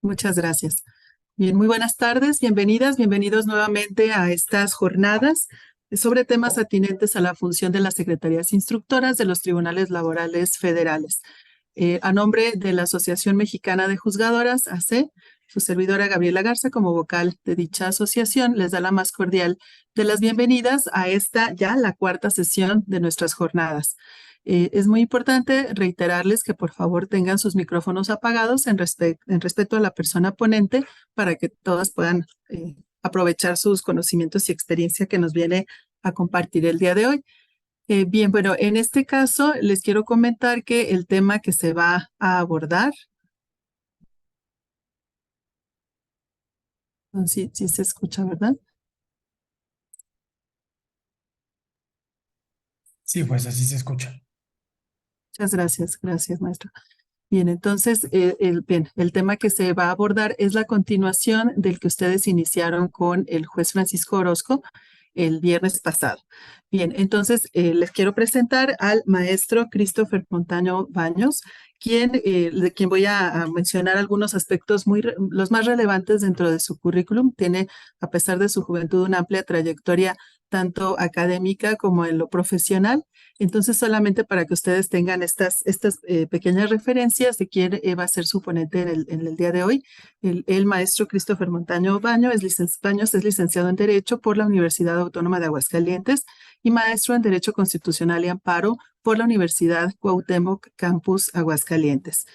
Muchas gracias. Bien, muy buenas tardes, bienvenidas, bienvenidos nuevamente a estas jornadas sobre temas atinentes a la función de las secretarías instructoras de los tribunales laborales federales. A nombre de la Asociación Mexicana de Juzgadoras, AC, su servidora Gabriela Garza, como vocal de dicha asociación, les da la más cordial de las bienvenidas a esta ya la cuarta sesión de nuestras jornadas. Es muy importante reiterarles que por favor tengan sus micrófonos apagados en respeto a la persona ponente para que todas puedan aprovechar sus conocimientos y experiencia que nos viene a compartir el día de hoy. Bien, bueno, en este caso les quiero comentar que el tema que se va a abordar, sí, sí se escucha, ¿verdad? Sí, pues así se escucha. Muchas gracias, gracias, maestro. Bien, entonces, el tema que se va a abordar es la continuación del que ustedes iniciaron con el juez Francisco Orozco el viernes pasado. Bien, entonces les quiero presentar al maestro Christopher Montaño Baños, de quien voy a mencionar algunos aspectos los más relevantes dentro de su currículum. Tiene, a pesar de su juventud, una amplia trayectoria tanto académica como en lo profesional. Entonces, solamente para que ustedes tengan estas pequeñas referencias de quién va a ser su ponente en el día de hoy. El maestro Christopher Montaño Baños es licenciado en Derecho por la Universidad Autónoma de Aguascalientes y maestro en Derecho Constitucional y Amparo por la Universidad Cuauhtémoc Campus Aguascalientes.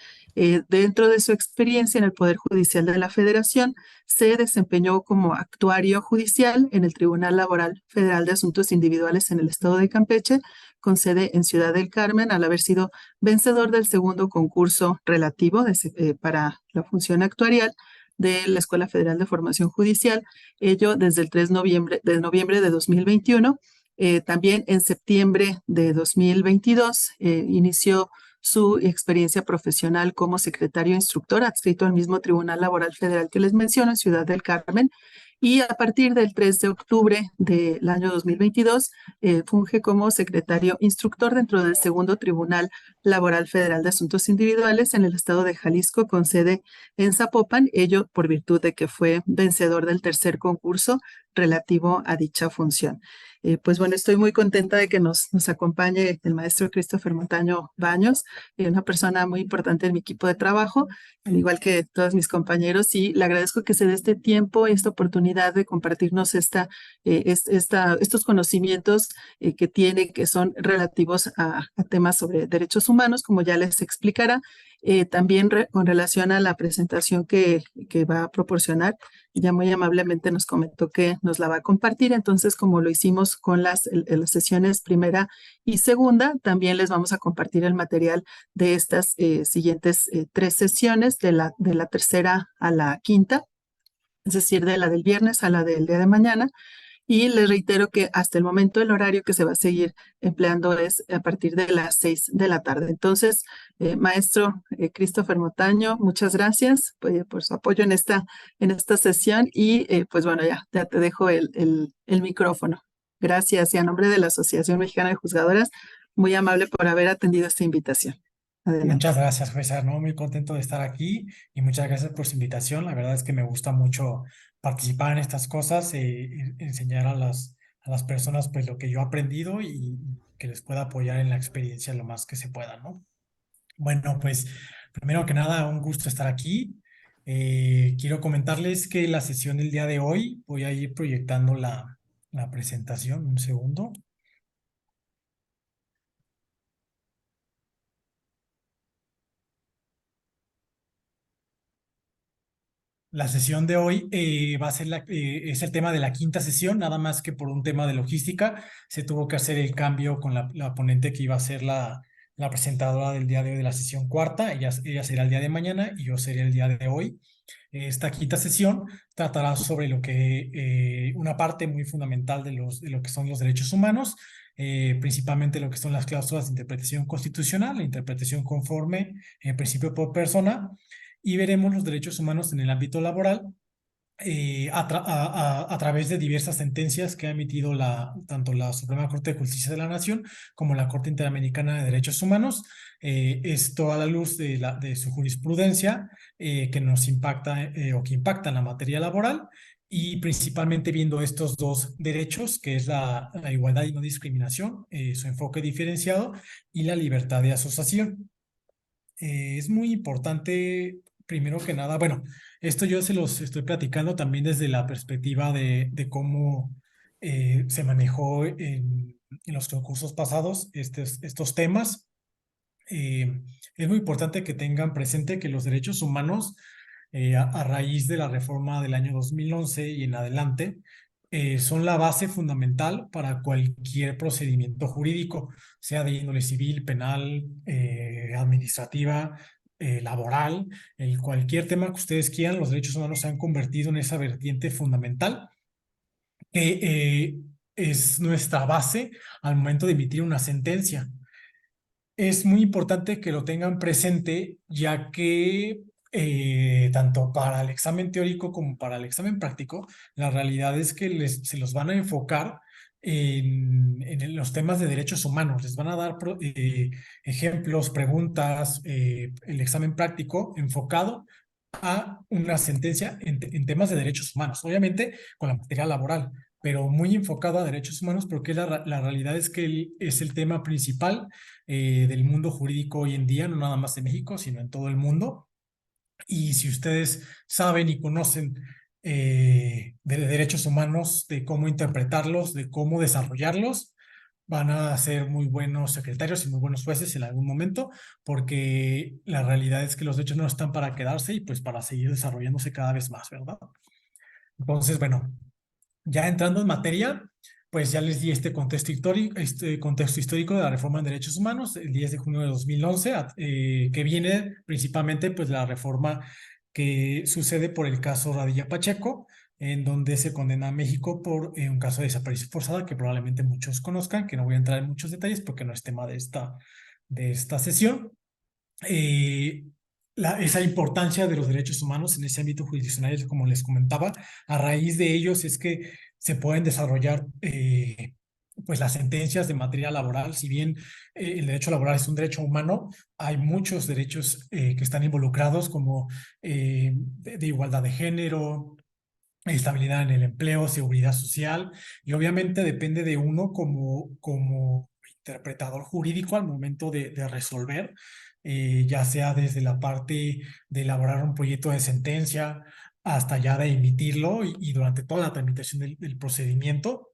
Dentro de su experiencia en el Poder Judicial de la Federación, se desempeñó como actuario judicial en el Tribunal Laboral Federal de Asuntos Individuales en el Estado de Campeche, con sede en Ciudad del Carmen, al haber sido vencedor del segundo concurso relativo para la función actuarial de la Escuela Federal de Formación Judicial, ello desde el 3 de noviembre de 2021. También en septiembre de 2022 inició su experiencia profesional como secretario instructor adscrito al mismo Tribunal Laboral Federal que les menciono en Ciudad del Carmen. Y a partir del 3 de octubre del año 2022, funge como secretario instructor dentro del segundo Tribunal Laboral Federal de Asuntos Individuales en el estado de Jalisco, con sede en Zapopan, ello por virtud de que fue vencedor del tercer concurso relativo a dicha función. Pues bueno, estoy muy contenta de que nos acompañe el maestro Christopher Montaño Baños, una persona muy importante en mi equipo de trabajo, al igual que todos mis compañeros, y le agradezco que se dé este tiempo, esta oportunidad de compartirnos estos conocimientos que tiene, que son relativos a temas sobre derechos humanos, como ya les explicará. También con relación a la presentación que va a proporcionar, ya muy amablemente nos comentó que nos la va a compartir. Entonces, como lo hicimos con las sesiones primera y segunda, también les vamos a compartir el material de estas siguientes tres sesiones, de la tercera a la quinta, es decir, de la del viernes a la del día de mañana. Y les reitero que hasta el momento el horario que se va a seguir empleando es a partir de las 6 de la tarde. Entonces, maestro Christopher Montaño, muchas gracias por su apoyo en esta sesión y pues bueno, ya te dejo el micrófono. Gracias y a nombre de la Asociación Mexicana de Juzgadoras, muy amable por haber atendido esta invitación. Adelante. Muchas gracias, juez Arno. Muy contento de estar aquí y muchas gracias por su invitación. La verdad es que me gusta mucho participar en estas cosas, enseñar a las personas pues lo que yo he aprendido y que les pueda apoyar en la experiencia lo más que se pueda, ¿no? Bueno, pues primero que nada, un gusto estar aquí. Quiero comentarles que la sesión del día de hoy voy a ir proyectando la presentación. Un segundo. La sesión de hoy va a ser es el tema de la quinta sesión, nada más que por un tema de logística se tuvo que hacer el cambio con la ponente que iba a ser la presentadora del día de hoy de la sesión cuarta. Ella será el día de mañana y yo seré el día de hoy. Esta quinta sesión tratará sobre lo que una parte muy fundamental de lo que son los derechos humanos, principalmente lo que son las cláusulas de interpretación constitucional, la interpretación conforme, principio por persona, y veremos los derechos humanos en el ámbito laboral a través de diversas sentencias que ha emitido tanto la Suprema Corte de Justicia de la Nación como la Corte Interamericana de Derechos Humanos. Esto a la luz de su jurisprudencia que nos impacta o que impacta en la materia laboral, y principalmente viendo estos dos derechos, que es la igualdad y no discriminación, su enfoque diferenciado, y la libertad de asociación. Es muy importante, primero que nada, bueno, esto yo se los estoy platicando también desde la perspectiva de cómo se manejó en los concursos pasados estos temas. Es muy importante que tengan presente que los derechos humanos, a raíz de la reforma del año 2011 y en adelante, son la base fundamental para cualquier procedimiento jurídico, sea de índole civil, penal, administrativa, laboral, en cualquier tema que ustedes quieran. Los derechos humanos se han convertido en esa vertiente fundamental que es nuestra base al momento de emitir una sentencia. Es muy importante que lo tengan presente, ya que tanto para el examen teórico como para el examen práctico, la realidad es que se los van a enfocar en los temas de derechos humanos. Les van a dar ejemplos, preguntas, el examen práctico enfocado a una sentencia en temas de derechos humanos, obviamente con la materia laboral, pero muy enfocado a derechos humanos, porque la realidad es que es el tema principal del mundo jurídico hoy en día, no nada más en México, sino en todo el mundo. Y si ustedes saben y conocen de derechos humanos, de cómo interpretarlos, de cómo desarrollarlos, van a ser muy buenos secretarios y muy buenos jueces en algún momento, porque la realidad es que los derechos no están para quedarse y pues para seguir desarrollándose cada vez más, ¿verdad? Entonces, bueno, ya entrando en materia, pues ya les di este contexto histórico de la reforma en derechos humanos, el 10 de junio de 2011, que viene principalmente pues la reforma que sucede por el caso Radilla Pacheco, en donde se condena a México por un caso de desaparición forzada que probablemente muchos conozcan, que no voy a entrar en muchos detalles porque no es tema de esta sesión. eh, esa importancia de los derechos humanos en ese ámbito jurisdiccional, como les comentaba, a raíz de ellos es que se pueden desarrollar pues las sentencias de materia laboral. Si bien el derecho laboral es un derecho humano, hay muchos derechos que están involucrados, como de igualdad de género, estabilidad en el empleo, seguridad social, y obviamente depende de uno como interpretador jurídico al momento de resolver, ya sea desde la parte de elaborar un proyecto de sentencia hasta ya de emitirlo, y durante toda la tramitación del procedimiento,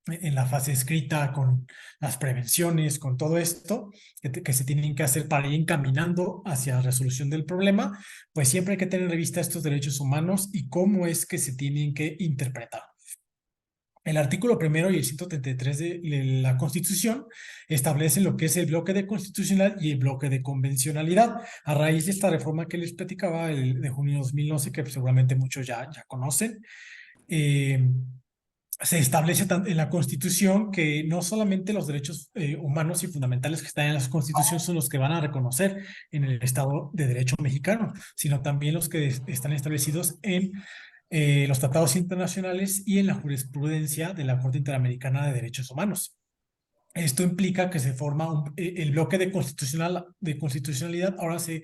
en la fase escrita, con las prevenciones, con todo esto que se tienen que hacer para ir encaminando hacia la resolución del problema, pues siempre hay que tener en revista estos derechos humanos y cómo es que se tienen que interpretar. El artículo primero y el 133 de la Constitución establecen lo que es el bloque de constitucional y el bloque de convencionalidad. A raíz de esta reforma que les platicaba, de junio de 2011, que seguramente muchos ya conocen, se establece en la Constitución que no solamente los derechos humanos y fundamentales que están en la Constitución son los que van a reconocer en el Estado de Derecho mexicano, sino también los que están establecidos en los tratados internacionales y en la jurisprudencia de la Corte Interamericana de Derechos Humanos. Esto implica que se forma el bloque de constitucionalidad, ahora se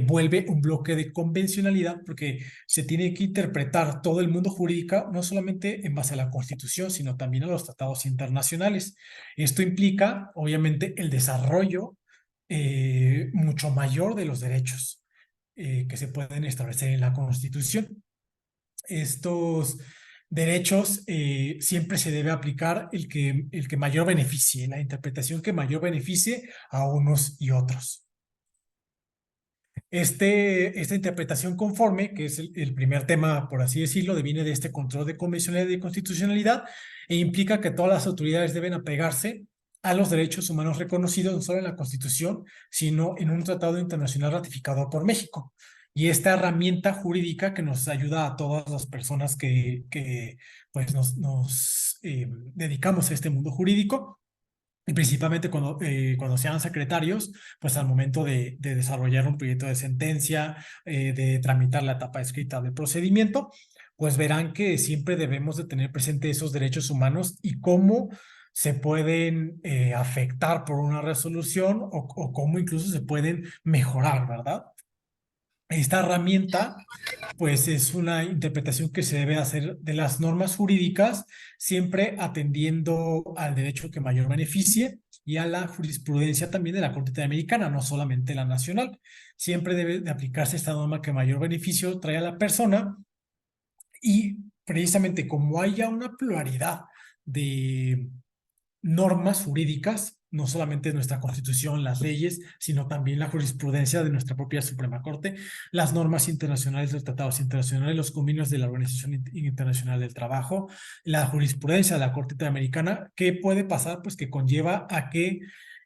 vuelve un bloque de convencionalidad, porque se tiene que interpretar todo el mundo jurídico, no solamente en base a la Constitución, sino también a los tratados internacionales. Esto implica, obviamente, el desarrollo mucho mayor de los derechos que se pueden establecer en la Constitución. Estos derechos siempre se debe aplicar el que mayor beneficie, la interpretación que mayor beneficie a unos y otros. Esta interpretación conforme, que es el primer tema, por así decirlo, viene de este control de convencionalidad y constitucionalidad, e implica que todas las autoridades deben apegarse a los derechos humanos reconocidos no solo en la Constitución, sino en un tratado internacional ratificado por México. Y esta herramienta jurídica que nos ayuda a todas las personas que pues nos dedicamos a este mundo jurídico, y principalmente cuando sean secretarios, pues al momento de desarrollar un proyecto de sentencia, de tramitar la etapa escrita del procedimiento, pues verán que siempre debemos de tener presente esos derechos humanos y cómo se pueden afectar por una resolución o cómo incluso se pueden mejorar, ¿verdad? Esta herramienta, pues es una interpretación que se debe hacer de las normas jurídicas, siempre atendiendo al derecho que mayor beneficie y a la jurisprudencia también de la Corte Interamericana, no solamente la nacional. Siempre debe de aplicarse esta norma que mayor beneficio trae a la persona y precisamente como haya una pluralidad de normas jurídicas, no solamente nuestra Constitución, las leyes, sino también la jurisprudencia de nuestra propia Suprema Corte, las normas internacionales, los tratados internacionales, los convenios de la Organización Internacional del Trabajo, la jurisprudencia de la Corte Interamericana. ¿Qué puede pasar? Pues que conlleva a que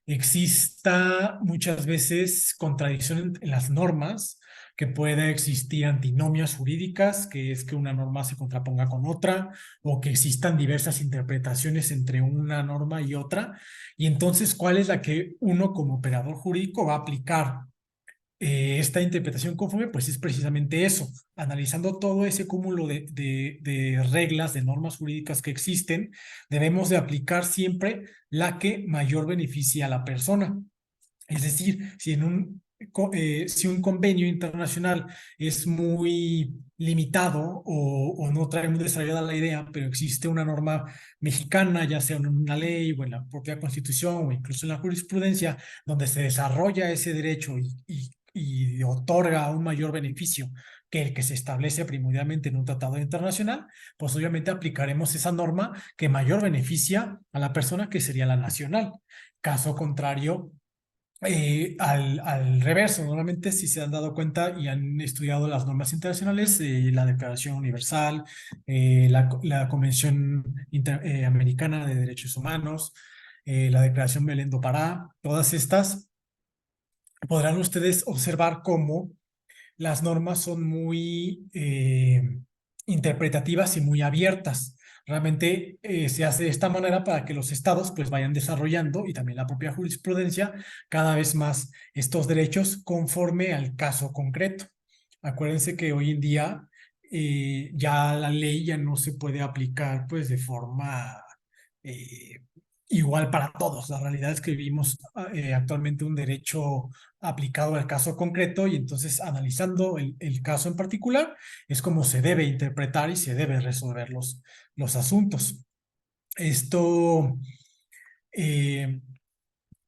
exista muchas veces contradicción en las normas, que pueda existir antinomias jurídicas, que es que una norma se contraponga con otra, o que existan diversas interpretaciones entre una norma y otra. Y entonces, ¿cuál es la que uno como operador jurídico va a aplicar? Esta interpretación conforme, pues es precisamente eso, analizando todo ese cúmulo de reglas, de normas jurídicas que existen, debemos de aplicar siempre la que mayor beneficie a la persona. Es decir, si un convenio internacional es muy limitado o no trae muy desarrollada la idea, pero existe una norma mexicana, ya sea en una ley o en la propia Constitución o incluso en la jurisprudencia, donde se desarrolla ese derecho y otorga un mayor beneficio que el que se establece primordialmente en un tratado internacional, pues obviamente aplicaremos esa norma que mayor beneficia a la persona, que sería la nacional. Caso contrario, al reverso, normalmente si se han dado cuenta y han estudiado las normas internacionales, la Declaración Universal, la Convención Americana de Derechos Humanos, la Declaración Belén do Pará, todas estas podrán ustedes observar cómo las normas son muy interpretativas y muy abiertas. Realmente se hace de esta manera para que los estados pues vayan desarrollando y también la propia jurisprudencia cada vez más estos derechos conforme al caso concreto. Acuérdense que hoy en día ya la ley ya no se puede aplicar pues de forma eh, igual para todos. La realidad es que vivimos actualmente un derecho aplicado al caso concreto y entonces analizando el caso en particular es como se debe interpretar y se debe resolver los asuntos. Esto eh,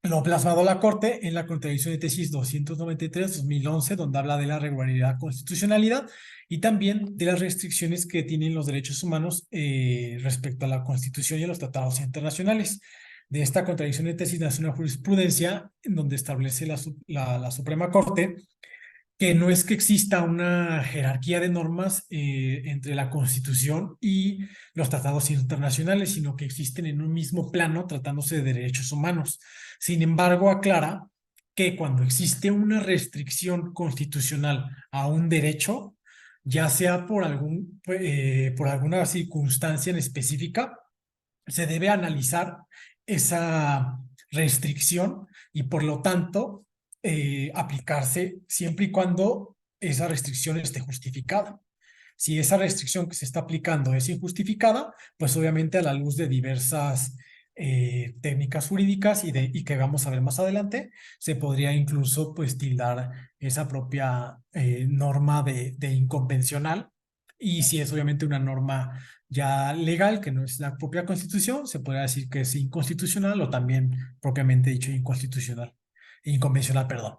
lo ha plasmado la Corte en la contradicción de tesis 293-2011, donde habla de la regularidad, constitucionalidad y también de las restricciones que tienen los derechos humanos respecto a la Constitución y a los tratados internacionales. De esta contradicción de tesis nace una jurisprudencia en donde establece la Suprema Corte que no es que exista una jerarquía de normas entre la Constitución y los tratados internacionales, sino que existen en un mismo plano tratándose de derechos humanos. Sin embargo, aclara que cuando existe una restricción constitucional a un derecho, ya sea por alguna circunstancia en específica, se debe analizar esa restricción y por lo tanto aplicarse siempre y cuando esa restricción esté justificada. Si esa restricción que se está aplicando es injustificada, pues obviamente a la luz de diversas técnicas jurídicas y que vamos a ver más adelante, se podría incluso pues tildar esa propia norma de inconvencional. Y si es obviamente una norma ya legal, que no es la propia Constitución, se podría decir que es inconstitucional o también propiamente dicho inconstitucional, inconvencional, perdón.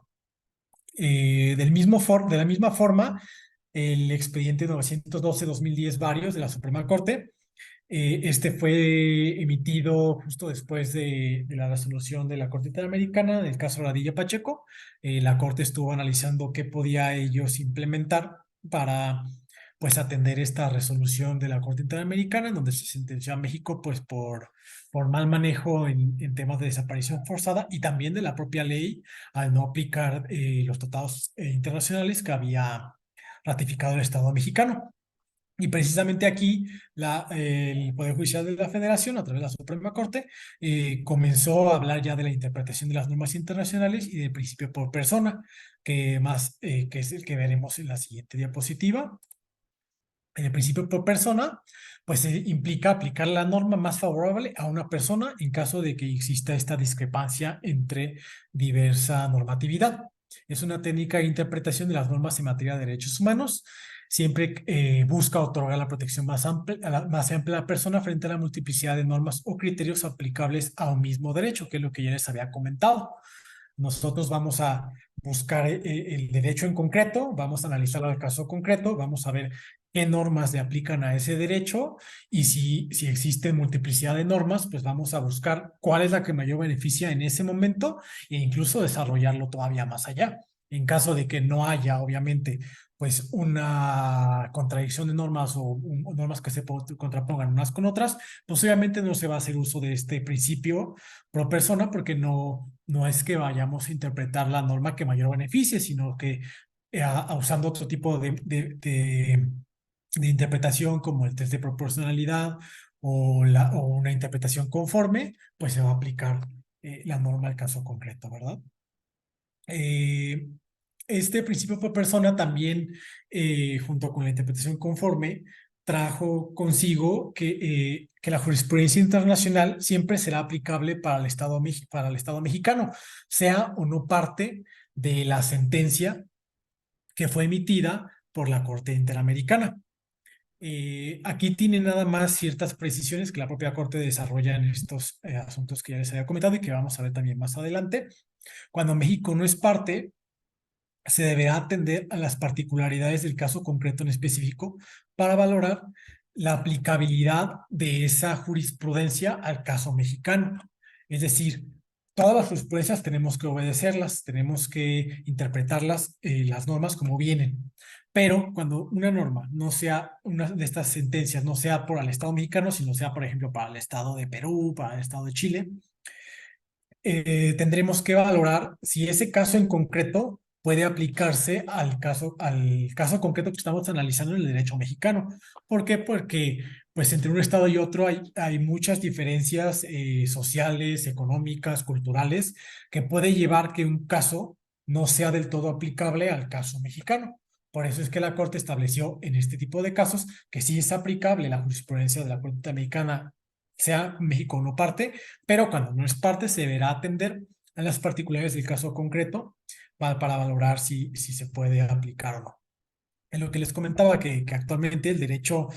De la misma forma, el expediente 912-2010 varios de la Suprema Corte, este fue emitido justo después de la resolución de la Corte Interamericana del caso Radilla Pacheco. La Corte estuvo analizando qué podía ellos implementar para pues atender esta resolución de la Corte Interamericana, en donde se sentenció a México pues por mal manejo en temas de desaparición forzada y también de la propia ley al no aplicar los tratados internacionales que había ratificado el Estado mexicano. Y precisamente aquí el Poder Judicial de la Federación, a través de la Suprema Corte, comenzó a hablar ya de la interpretación de las normas internacionales y del principio por persona, que es el que veremos en la siguiente diapositiva. En el principio por persona, pues implica aplicar la norma más favorable a una persona en caso de que exista esta discrepancia entre diversa normatividad. Es una técnica de interpretación de las normas en materia de derechos humanos. Siempre busca otorgar la protección más amplia a la persona frente a la multiplicidad de normas o criterios aplicables a un mismo derecho, que es lo que ya les había comentado. Nosotros vamos a buscar el derecho en concreto, vamos a analizar el caso concreto, vamos a ver qué normas le aplican a ese derecho y si existe multiplicidad de normas, pues vamos a buscar cuál es la que mayor beneficia en ese momento e incluso desarrollarlo todavía más allá. En caso de que no haya, obviamente, pues una contradicción de normas o normas que se contrapongan unas con otras, pues obviamente no se va a hacer uso de este principio pro persona porque no es que vayamos a interpretar la norma que mayor beneficie, sino que usando otro tipo de interpretación como el test de proporcionalidad o una interpretación conforme, pues se va a aplicar la norma al caso concreto, ¿verdad? Eh, este principio por persona también, junto con la interpretación conforme, trajo consigo que la jurisprudencia internacional siempre será aplicable para para el Estado mexicano, sea o no parte de la sentencia que fue emitida por la Corte Interamericana. Aquí tiene nada más ciertas precisiones que la propia Corte desarrolla en estos asuntos que ya les había comentado y que vamos a ver también más adelante. Cuando México no es parte, se deberá atender a las particularidades del caso concreto en específico para valorar la aplicabilidad de esa jurisprudencia al caso mexicano. Es decir, todas las jurisprudencias tenemos que obedecerlas, tenemos que interpretarlas, las normas como vienen. Pero cuando una norma no sea, una de estas sentencias no sea por el Estado mexicano, sino sea, por ejemplo, para el Estado de Perú, para el Estado de Chile, tendremos que valorar si ese caso en concreto puede aplicarse al caso concreto que estamos analizando en el derecho mexicano. ¿Por qué? Porque pues entre un estado y otro hay muchas diferencias sociales, económicas, culturales, que puede llevar que un caso no sea del todo aplicable al caso mexicano. Por eso es que la Corte estableció en este tipo de casos que sí es aplicable la jurisprudencia de la Corte Americana, sea México o no parte, pero cuando no es parte se deberá atender a las particularidades del caso concreto para valorar si se puede aplicar o no. En lo que les comentaba que actualmente el derecho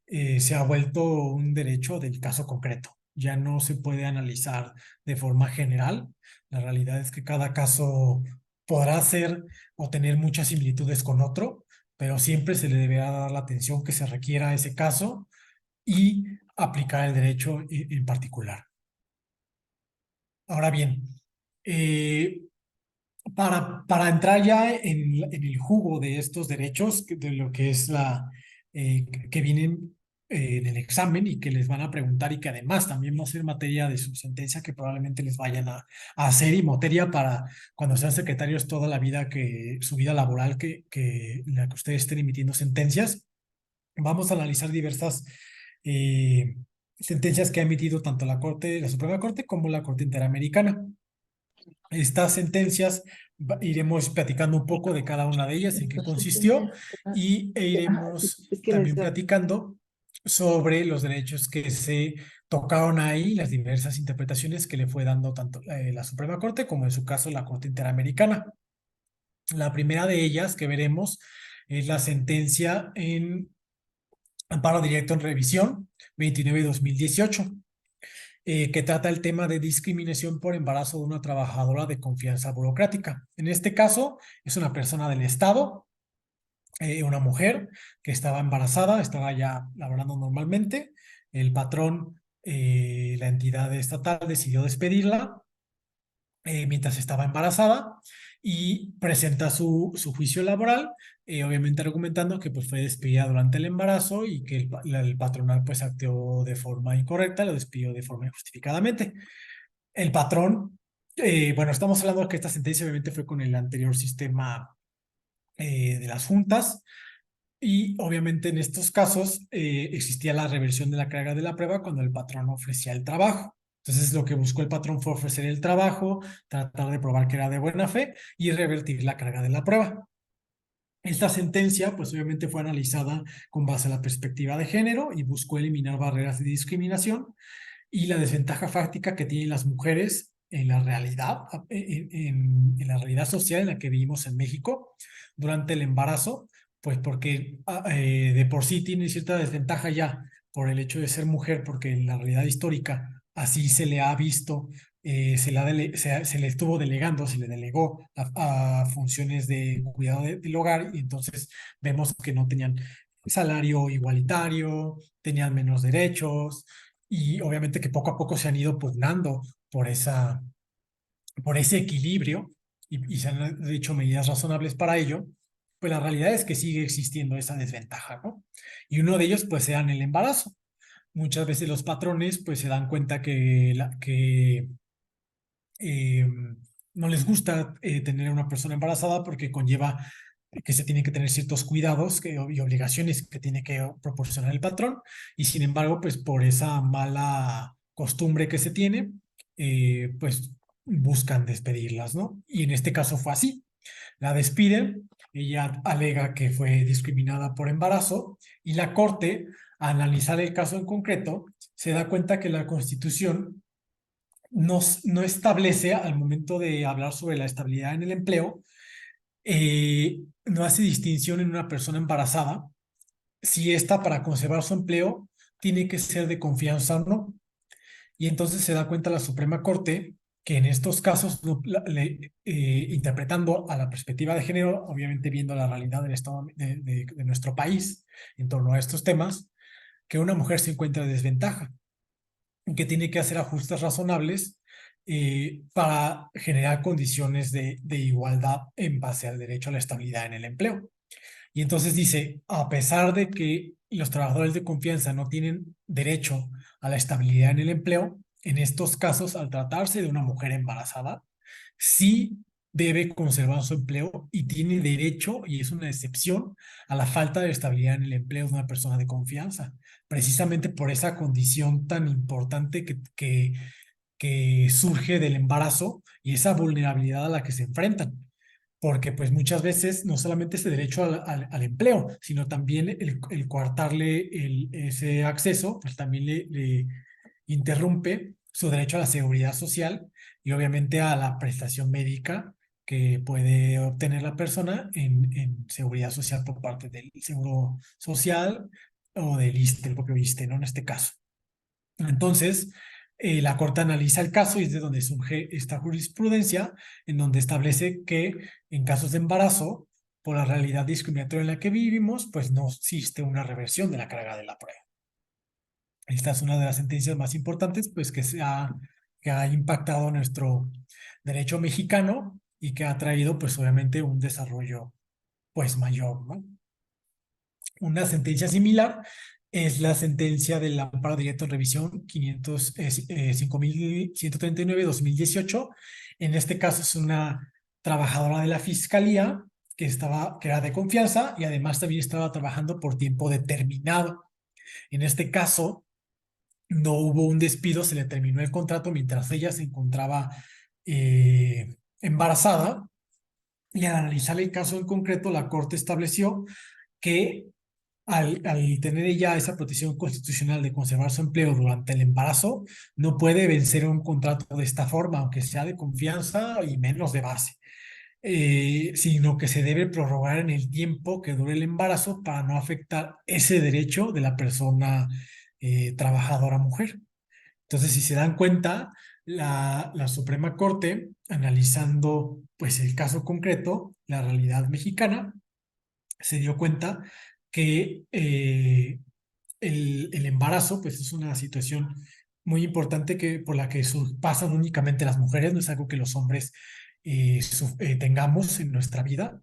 se ha vuelto un derecho del caso concreto. Ya no se puede analizar de forma general. La realidad es que cada caso podrá ser o tener muchas similitudes con otro, pero siempre se le deberá dar la atención que se requiera a ese caso y aplicar el derecho en particular. Ahora bien, eh, para entrar ya en el jugo de estos derechos, de lo que es que vienen en el examen y que les van a preguntar y que además también va a ser materia de su sentencia que probablemente les vayan a hacer y materia para cuando sean secretarios toda la vida, su vida laboral en la que ustedes estén emitiendo sentencias. Vamos a analizar diversas eh, sentencias que ha emitido tanto la Suprema Corte como la Corte Interamericana. Estas sentencias iremos platicando un poco de cada una de ellas, en qué consistió, e iremos también platicando sobre los derechos que se tocaron ahí, las diversas interpretaciones que le fue dando tanto la Suprema Corte como en su caso la Corte Interamericana. La primera de ellas que veremos es la sentencia en Amparo Directo en Revisión 29/2018, que trata el tema de discriminación por embarazo de una trabajadora de confianza burocrática. En este caso, es una persona del Estado, una mujer que estaba embarazada, estaba ya laborando normalmente. El patrón, la entidad estatal, decidió despedirla mientras estaba embarazada y presenta su juicio laboral, obviamente argumentando que pues, fue despedida durante el embarazo y que el patronal pues actuó de forma incorrecta, lo despidió de forma injustificadamente. El patrón, bueno, estamos hablando de que esta sentencia obviamente fue con el anterior sistema de las juntas. Y obviamente en estos casos existía la reversión de la carga de la prueba cuando el patrón ofrecía el trabajo. Entonces lo que buscó el patrón fue ofrecer el trabajo, tratar de probar que era de buena fe y revertir la carga de la prueba. Esta sentencia, pues obviamente fue analizada con base a la perspectiva de género y buscó eliminar barreras de discriminación y la desventaja fáctica que tienen las mujeres en la realidad, en la realidad social en la que vivimos en México durante el embarazo, pues porque de por sí tiene cierta desventaja ya por el hecho de ser mujer, porque en la realidad histórica así se le ha visto, se le estuvo delegando, se le delegó a funciones de cuidado del hogar y entonces vemos que no tenían salario igualitario, tenían menos derechos, y obviamente que poco a poco se han ido pugnando por por ese equilibrio y se han hecho medidas razonables para ello, pues la realidad es que sigue existiendo esa desventaja, ¿no? Y uno de ellos pues sea en el embarazo. Muchas veces los patrones pues se dan cuenta que eh, no les gusta tener a una persona embarazada porque conlleva que se tienen que tener ciertos cuidados y obligaciones que tiene que proporcionar el patrón, y sin embargo, pues por esa mala costumbre que se tiene, pues buscan despedirlas, ¿no? Y en este caso fue así. La despiden, ella alega que fue discriminada por embarazo, y la corte, al analizar el caso en concreto, se da cuenta que la Constitución no establece al momento de hablar sobre la estabilidad en el empleo, no hace distinción en una persona embarazada si ésta para conservar su empleo tiene que ser de confianza o no. Y entonces se da cuenta la Suprema Corte que en estos casos, interpretando a la perspectiva de género, obviamente viendo la realidad del estado de nuestro país en torno a estos temas, que una mujer se encuentra en desventaja, que tiene que hacer ajustes razonables para generar condiciones de igualdad en base al derecho a la estabilidad en el empleo. Y entonces dice, a pesar de que los trabajadores de confianza no tienen derecho a la estabilidad en el empleo, en estos casos, al tratarse de una mujer embarazada, sí debe conservar su empleo y tiene derecho, y es una excepción, a la falta de estabilidad en el empleo de una persona de confianza, precisamente por esa condición tan importante que surge del embarazo y esa vulnerabilidad a la que se enfrentan. Porque pues muchas veces no solamente ese derecho al empleo, sino también el coartarle ese acceso, pues también le interrumpe su derecho a la seguridad social y obviamente a la prestación médica que puede obtener la persona en seguridad social por parte del Seguro Social o del ISSSTE, el propio ISSSTE, ¿no? En este caso. Entonces, la Corte analiza el caso y es de donde surge esta jurisprudencia, en donde establece que en casos de embarazo, por la realidad discriminatoria en la que vivimos, pues no existe una reversión de la carga de la prueba. Esta es una de las sentencias más importantes, pues que ha impactado nuestro derecho mexicano y que ha traído, pues obviamente, un desarrollo, pues mayor, ¿no? Una sentencia similar es la sentencia del amparo directo en revisión 5139-2018. En este caso es una trabajadora de la fiscalía que era de confianza y además también estaba trabajando por tiempo determinado. En este caso, no hubo un despido, se le terminó el contrato mientras ella se encontraba embarazada, y al analizar el caso en concreto, la Corte estableció que al tener ella esa protección constitucional de conservar su empleo durante el embarazo, no puede vencer un contrato de esta forma, aunque sea de confianza y menos de base, sino que se debe prorrogar en el tiempo que dure el embarazo para no afectar ese derecho de la persona trabajadora mujer. Entonces, si se dan cuenta, la Suprema Corte, analizando pues el caso concreto, la realidad mexicana, se dio cuenta que el embarazo pues es una situación muy importante por la que pasan únicamente las mujeres, no es algo que los hombres tengamos en nuestra vida.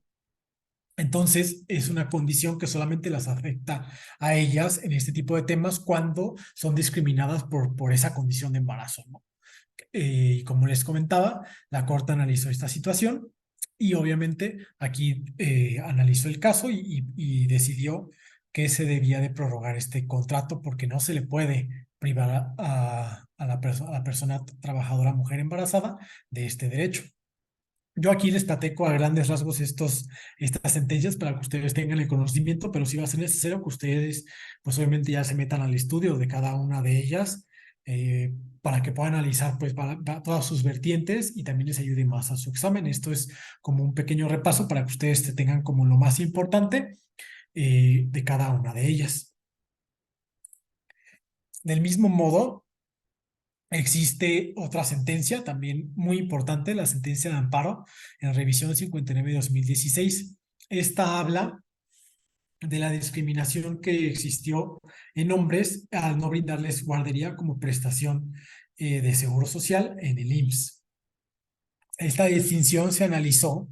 Entonces, es una condición que solamente las afecta a ellas en este tipo de temas cuando son discriminadas por esa condición de embarazo, ¿no? Y como les comentaba, la Corte analizó esta situación y obviamente aquí analizó el caso y decidió que se debía de prorrogar este contrato porque no se le puede privar a la persona trabajadora mujer embarazada de este derecho. Yo aquí les platico a grandes rasgos estas sentencias para que ustedes tengan el conocimiento, pero sí va a ser necesario que ustedes, pues obviamente ya se metan al estudio de cada una de ellas para que puedan analizar pues para todas sus vertientes y también les ayude más a su examen. Esto es como un pequeño repaso para que ustedes te tengan como lo más importante de cada una de ellas. Del mismo modo, existe otra sentencia también muy importante, la sentencia de amparo en revisión 59 de 2016. Esta habla de la discriminación que existió en hombres al no brindarles guardería como prestación de seguro social en el IMSS. Esta distinción se analizó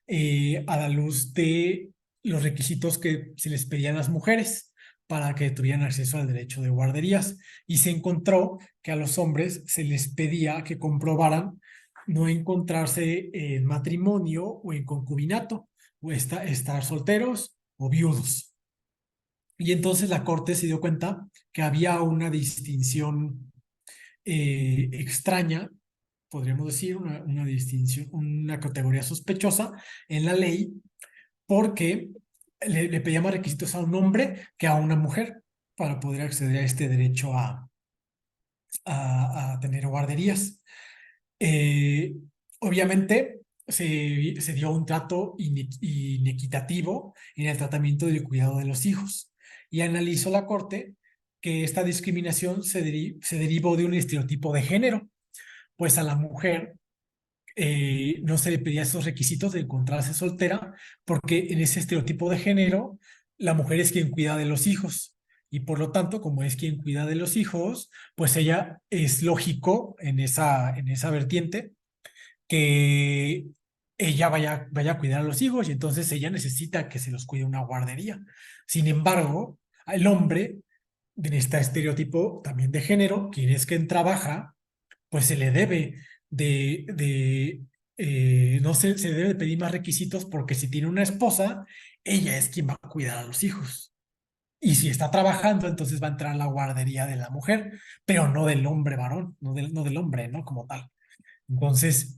a la luz de los requisitos que se les pedían a las mujeres para que tuvieran acceso al derecho de guarderías y se encontró que a los hombres se les pedía que comprobaran no encontrarse en matrimonio o en concubinato o estar solteros o viudos. Y entonces la corte se dio cuenta que había una distinción extraña, podríamos decir, una distinción, una categoría sospechosa en la ley porque le pedía más requisitos a un hombre que a una mujer para poder acceder a este derecho a tener guarderías. Eh, obviamente se dio un trato inequitativo en el tratamiento del cuidado de los hijos y analizó la Corte que esta discriminación se derivó de un estereotipo de género, pues a la mujer no se le pedía esos requisitos de encontrarse soltera, porque en ese estereotipo de género, la mujer es quien cuida de los hijos. Y por lo tanto, como es quien cuida de los hijos, pues ella es lógico en esa vertiente que ella vaya a cuidar a los hijos y entonces ella necesita que se los cuide una guardería. Sin embargo, el hombre, en este estereotipo también de género, quien es quien trabaja, pues se le debe no se le debe de pedir más requisitos porque si tiene una esposa, ella es quien va a cuidar a los hijos. Y si está trabajando, entonces va a entrar a la guardería de la mujer, pero no del hombre varón, no del hombre, ¿no? Como tal. Entonces,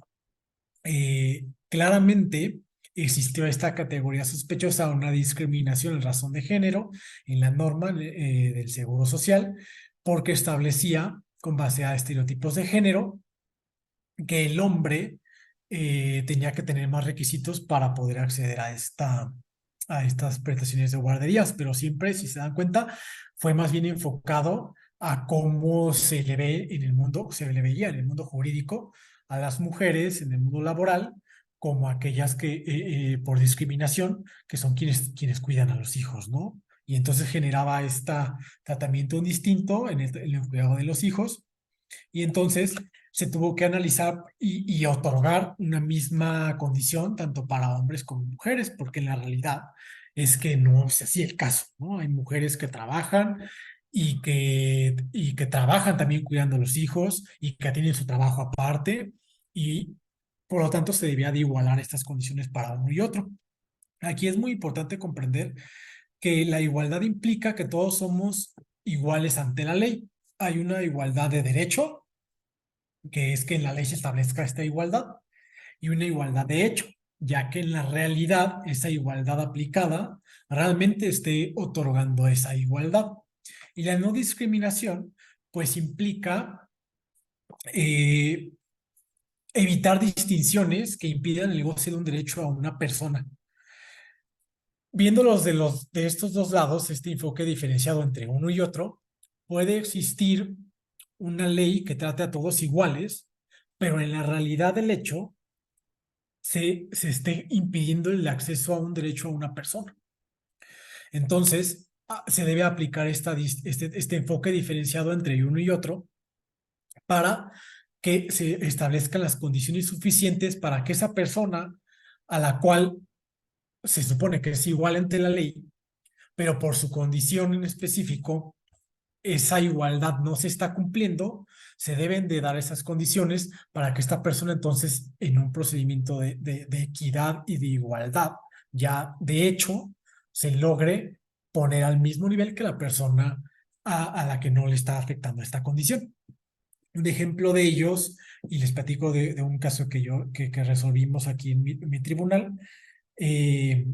claramente existió esta categoría sospechosa, una discriminación en razón de género en la norma del Seguro Social, porque establecía, con base a estereotipos de género, que el hombre tenía que tener más requisitos para poder acceder a estas prestaciones de guarderías, pero siempre, si se dan cuenta, fue más bien enfocado a cómo se le ve en el mundo, se le veía en el mundo jurídico a las mujeres en el mundo laboral como aquellas que por discriminación, que son quienes cuidan a los hijos, ¿no? Y entonces generaba este tratamiento distinto en el cuidado de los hijos y entonces se tuvo que analizar y otorgar una misma condición tanto para hombres como mujeres, porque en la realidad es que no es así el caso, ¿no? Hay mujeres que trabajan y que trabajan también cuidando a los hijos y que tienen su trabajo aparte y por lo tanto se debía de igualar estas condiciones para uno y otro. Aquí es muy importante comprender que la igualdad implica que todos somos iguales ante la ley. Hay una igualdad de derecho, que es que en la ley se establezca esta igualdad, y una igualdad de hecho, ya que en la realidad esa igualdad aplicada realmente esté otorgando esa igualdad. Y la no discriminación, pues implica eh, evitar distinciones que impidan el goce de un derecho a una persona. Viéndolos de estos dos lados, este enfoque diferenciado entre uno y otro, puede existir una ley que trate a todos iguales, pero en la realidad del hecho se esté impidiendo el acceso a un derecho a una persona. Entonces, se debe aplicar este enfoque diferenciado entre uno y otro para que se establezcan las condiciones suficientes para que esa persona a la cual se supone que es igual ante la ley, pero por su condición en específico, esa igualdad no se está cumpliendo, se deben de dar esas condiciones para que esta persona entonces en un procedimiento de equidad y de igualdad, ya de hecho, se logre poner al mismo nivel que la persona a la que no le está afectando esta condición. Un ejemplo de ellos, y les platico de un caso que resolvimos aquí en mi tribunal, eh,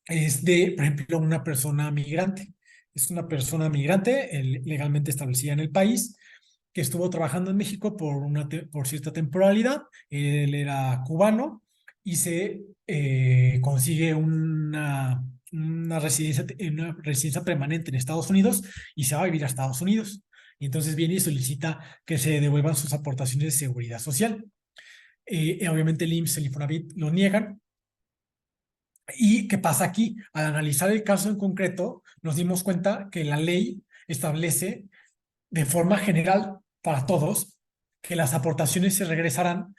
es de, por ejemplo, una persona migrante. Es una persona migrante legalmente establecida en el país, que estuvo trabajando en México por cierta temporalidad. Él era cubano y se consigue una residencia permanente en Estados Unidos y se va a vivir a Estados Unidos. Y entonces viene y solicita que se devuelvan sus aportaciones de seguridad social. Obviamente el IMSS y el Infonavit lo niegan. ¿Y qué pasa aquí? Al analizar el caso en concreto, nos dimos cuenta que la ley establece de forma general para todos que las aportaciones se regresarán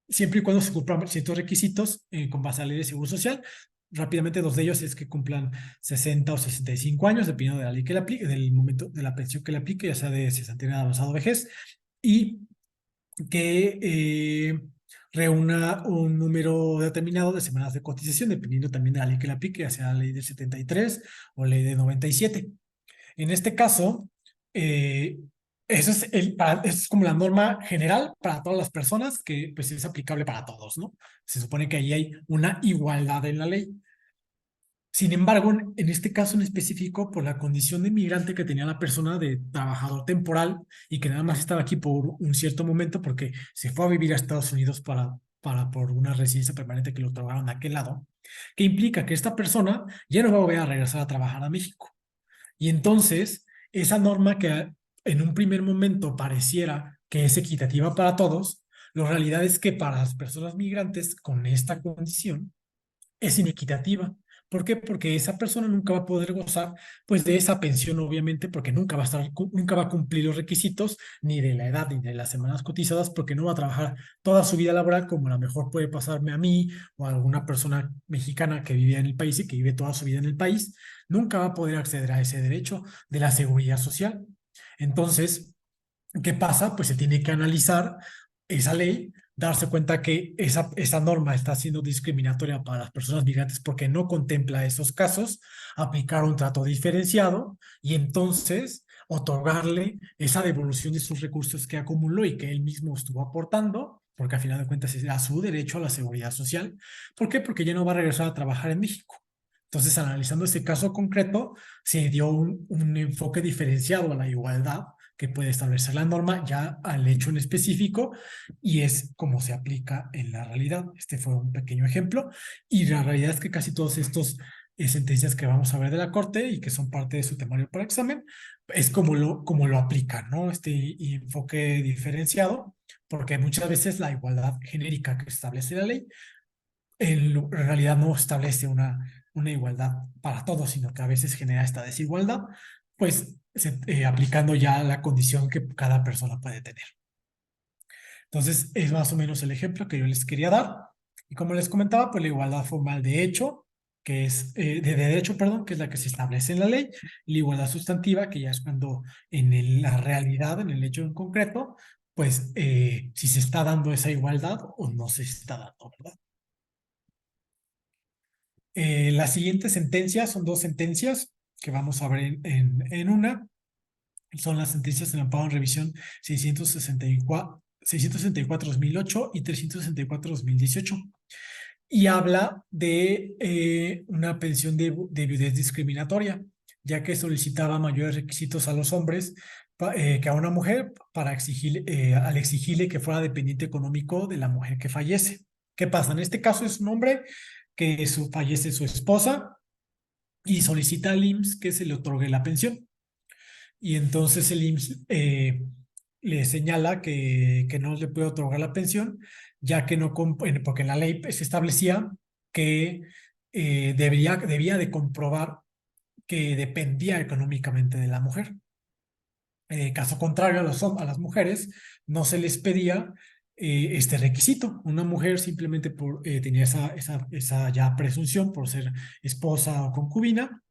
siempre y cuando se cumplan ciertos requisitos con base a la ley de seguro social. Rápidamente, dos de ellos es que cumplan 60 o 65 años, dependiendo de la ley que le aplique, del momento de la pensión que le aplique, ya sea de cesantía de avanzado vejez, y que reúna un número determinado de semanas de cotización, dependiendo también de la ley que le aplique, ya sea la ley del 73 o ley de 97. En este caso, eso es como la norma general para todas las personas que pues es aplicable para todos, ¿no? Se supone que ahí hay una igualdad en la ley. Sin embargo, en este caso en específico, por la condición de migrante que tenía la persona de trabajador temporal y que nada más estaba aquí por un cierto momento porque se fue a vivir a Estados Unidos por una residencia permanente que lo otorgaron de aquel lado, que implica que esta persona ya no va a volver a regresar a trabajar a México. Y entonces, esa norma que en un primer momento pareciera que es equitativa para todos, la realidad es que para las personas migrantes con esta condición es inequitativa. ¿Por qué? Porque esa persona nunca va a poder gozar pues de esa pensión, obviamente, porque nunca va a cumplir los requisitos ni de la edad ni de las semanas cotizadas, porque no va a trabajar toda su vida laboral como a lo mejor puede pasarme a mí o a alguna persona mexicana que vivía en el país y que vive toda su vida en el país, nunca va a poder acceder a ese derecho de la seguridad social. Entonces, ¿qué pasa? Pues se tiene que analizar esa ley, darse cuenta que esa norma está siendo discriminatoria para las personas migrantes porque no contempla esos casos, aplicar un trato diferenciado y entonces otorgarle esa devolución de sus recursos que acumuló y que él mismo estuvo aportando, porque a final de cuentas era su derecho a la seguridad social. ¿Por qué? Porque ya no va a regresar a trabajar en México. Entonces, analizando este caso concreto, se dio un enfoque diferenciado a la igualdad que puede establecer la norma ya al hecho en específico y es como se aplica en la realidad. Este fue un pequeño ejemplo y la realidad es que casi todos estos sentencias que vamos a ver de la Corte y que son parte de su temario para examen, es como lo aplican, ¿no? Este enfoque diferenciado, porque muchas veces la igualdad genérica que establece la ley en realidad no establece una igualdad para todos, sino que a veces genera esta desigualdad, pues aplicando ya la condición que cada persona puede tener. Entonces, es más o menos el ejemplo que yo les quería dar. Y como les comentaba, pues la igualdad formal de hecho, que es de derecho, perdón, que es la que se establece en la ley, y la igualdad sustantiva, que ya es cuando la realidad, en el hecho en concreto, pues si se está dando esa igualdad o no se está dando, ¿verdad? Las siguientes sentencias son dos sentencias que vamos a ver en una. Son las sentencias en amparo en revisión 664-2008 y 364-2018. Y habla de una pensión de viudez discriminatoria, ya que solicitaba mayores requisitos a los hombres que a una mujer al exigirle que fuera dependiente económico de la mujer que fallece. ¿Qué pasa? En este caso es un hombre que fallece su esposa y solicita al IMSS que se le otorgue la pensión. Y entonces el IMSS le señala que no le puede otorgar la pensión, ya que no, porque en la ley se establecía que debía de comprobar que dependía económicamente de la mujer. Caso contrario, a las mujeres no se les pedía este requisito. Una mujer simplemente tenía esa ya presunción por ser esposa o concubina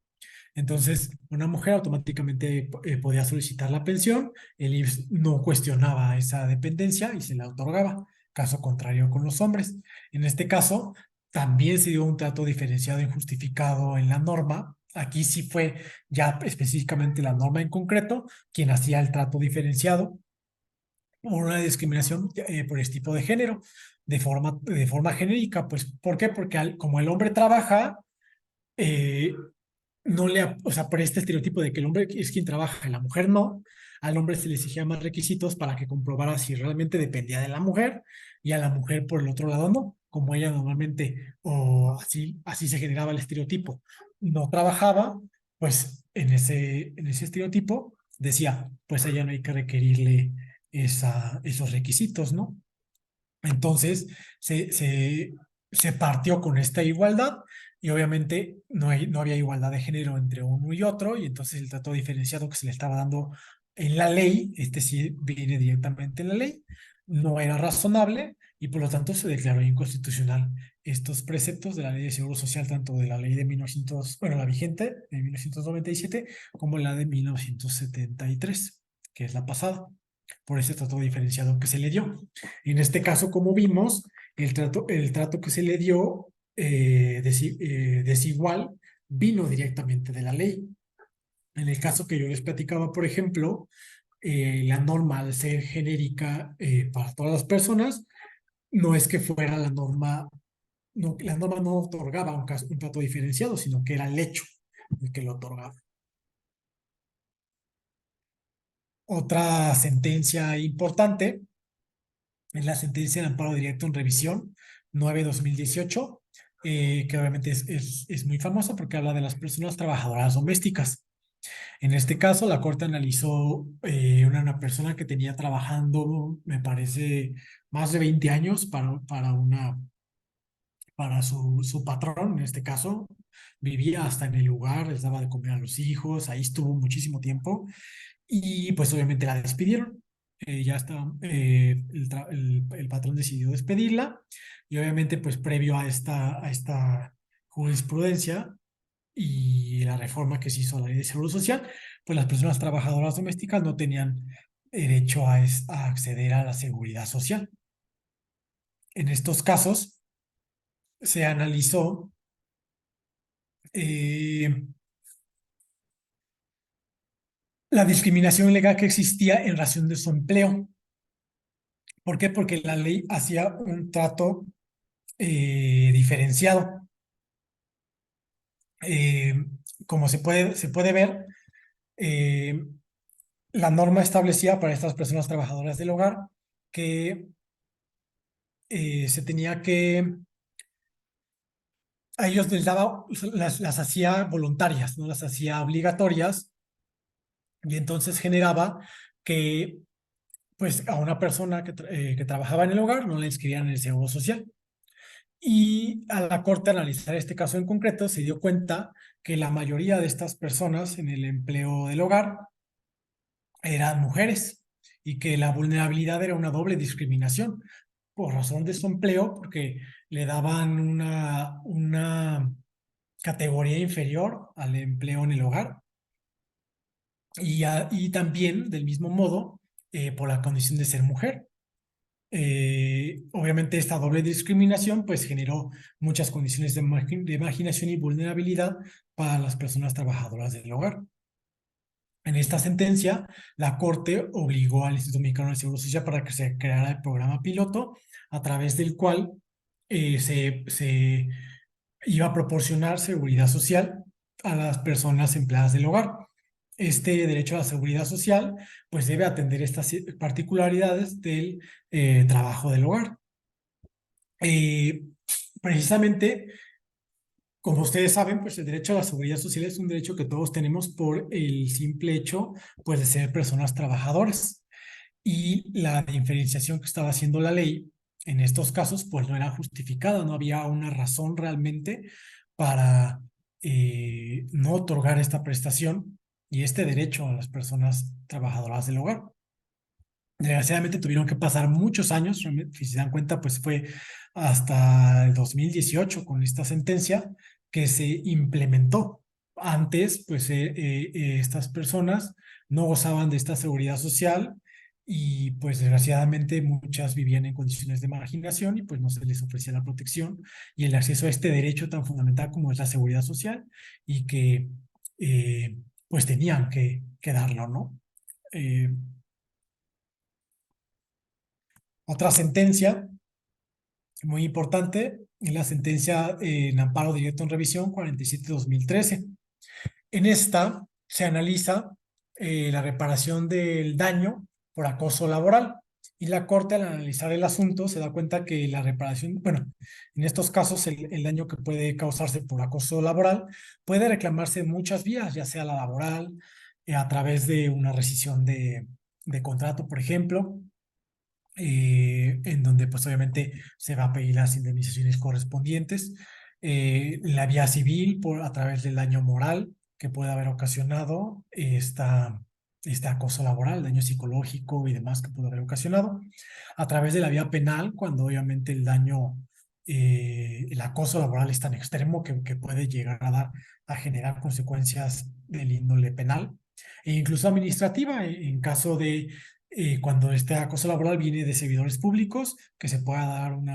Entonces, una mujer automáticamente podía solicitar la pensión, el IMSS no cuestionaba esa dependencia y se la otorgaba, caso contrario con los hombres. En este caso, también se dio un trato diferenciado e injustificado en la norma. Aquí sí fue ya específicamente la norma en concreto quien hacía el trato diferenciado por una discriminación por este tipo de género, de forma genérica. Pues, ¿por qué? Porque como el hombre trabaja, eh, no le, o sea, por este estereotipo de que el hombre es quien trabaja y la mujer no, al hombre se le exigía más requisitos para que comprobara si realmente dependía de la mujer y a la mujer por el otro lado no, como ella normalmente, o así se generaba el estereotipo, no trabajaba, pues en ese estereotipo decía, pues a ella no hay que requerirle esos requisitos, ¿no? Entonces se partió con esta igualdad y obviamente no había igualdad de género entre uno y otro, y entonces el trato diferenciado que se le estaba dando en la ley, este sí viene directamente en la ley, no era razonable y por lo tanto se declaró inconstitucional estos preceptos de la Ley de Seguro Social, tanto de la ley de 1900, bueno, la vigente de 1997, como la de 1973, que es la pasada, por ese trato diferenciado que se le dio. En este caso, como vimos, el trato que se le dio desigual vino directamente de la ley. En el caso que yo les platicaba, por ejemplo, la norma, al ser genérica para todas las personas, no es que fuera la norma, no, la norma no otorgaba un trato diferenciado, sino que era el hecho el que lo otorgaba. Otra sentencia importante es la sentencia de amparo directo en revisión 9/2018, que obviamente es muy famosa porque habla de las personas trabajadoras domésticas. En este caso, la Corte analizó una persona que tenía trabajando, me parece, más de 20 años para su patrón, en este caso. Vivía hasta en el lugar, les daba de comer a los hijos, ahí estuvo muchísimo tiempo y pues obviamente la despidieron. Ya está, el patrón decidió despedirla y obviamente pues previo a esta jurisprudencia y la reforma que se hizo a la ley de seguro social, pues las personas trabajadoras domésticas no tenían derecho a acceder a la seguridad social. En estos casos se analizó eh, la discriminación legal que existía en razón de su empleo. ¿Por qué? Porque la ley hacía un trato diferenciado. Eh, Como se puede ver, eh, la norma establecía para estas personas trabajadoras del hogar que se tenía que, a ellos les daba, las hacía voluntarias, no las hacía obligatorias, y entonces generaba que pues a una persona que trabajaba en el hogar no le inscribían en el seguro social. Y a la Corte analizar este caso en concreto se dio cuenta que la mayoría de estas personas en el empleo del hogar eran mujeres y que la vulnerabilidad era una doble discriminación por razón de su empleo, porque le daban una categoría inferior al empleo en el hogar y también del mismo modo por la condición de ser mujer. Obviamente esta doble discriminación pues generó muchas condiciones de marginación y vulnerabilidad para las personas trabajadoras del hogar. En esta sentencia, la Corte obligó al Instituto Mexicano del Seguro Social para que se creara el programa piloto, a través del cual se iba a proporcionar seguridad social a las personas empleadas del hogar. Este derecho a la seguridad social pues debe atender estas particularidades del trabajo del hogar. Eh, Precisamente, como ustedes saben, pues el derecho a la seguridad social es un derecho que todos tenemos por el simple hecho pues de ser personas trabajadoras, y la diferenciación que estaba haciendo la ley en estos casos pues no era justificada, no había una razón realmente para no otorgar esta prestación y este derecho a las personas trabajadoras del hogar. Desgraciadamente tuvieron que pasar muchos años, si se dan cuenta, pues fue hasta el 2018 con esta sentencia que se implementó antes, pues estas personas no gozaban de esta seguridad social y pues desgraciadamente muchas vivían en condiciones de marginación y pues no se les ofrecía la protección y el acceso a este derecho tan fundamental como es la seguridad social y que pues tenían que darlo, ¿no? Eh, Otra sentencia muy importante es la sentencia en amparo directo en revisión 47/2013. En esta se analiza la reparación del daño por acoso laboral y la Corte al analizar el asunto se da cuenta que la reparación, bueno, en estos casos el daño que puede causarse por acoso laboral puede reclamarse en muchas vías, ya sea la laboral, a través de una rescisión de contrato, por ejemplo, en donde pues obviamente se va a pedir las indemnizaciones correspondientes, la vía civil a través del daño moral que puede haber ocasionado este acoso laboral, daño psicológico y demás que puede haber ocasionado, a través de la vía penal, cuando obviamente el daño, el acoso laboral es tan extremo que puede llegar a generar consecuencias del índole penal e incluso administrativa en caso de cuando este acoso laboral viene de servidores públicos, que se pueda dar un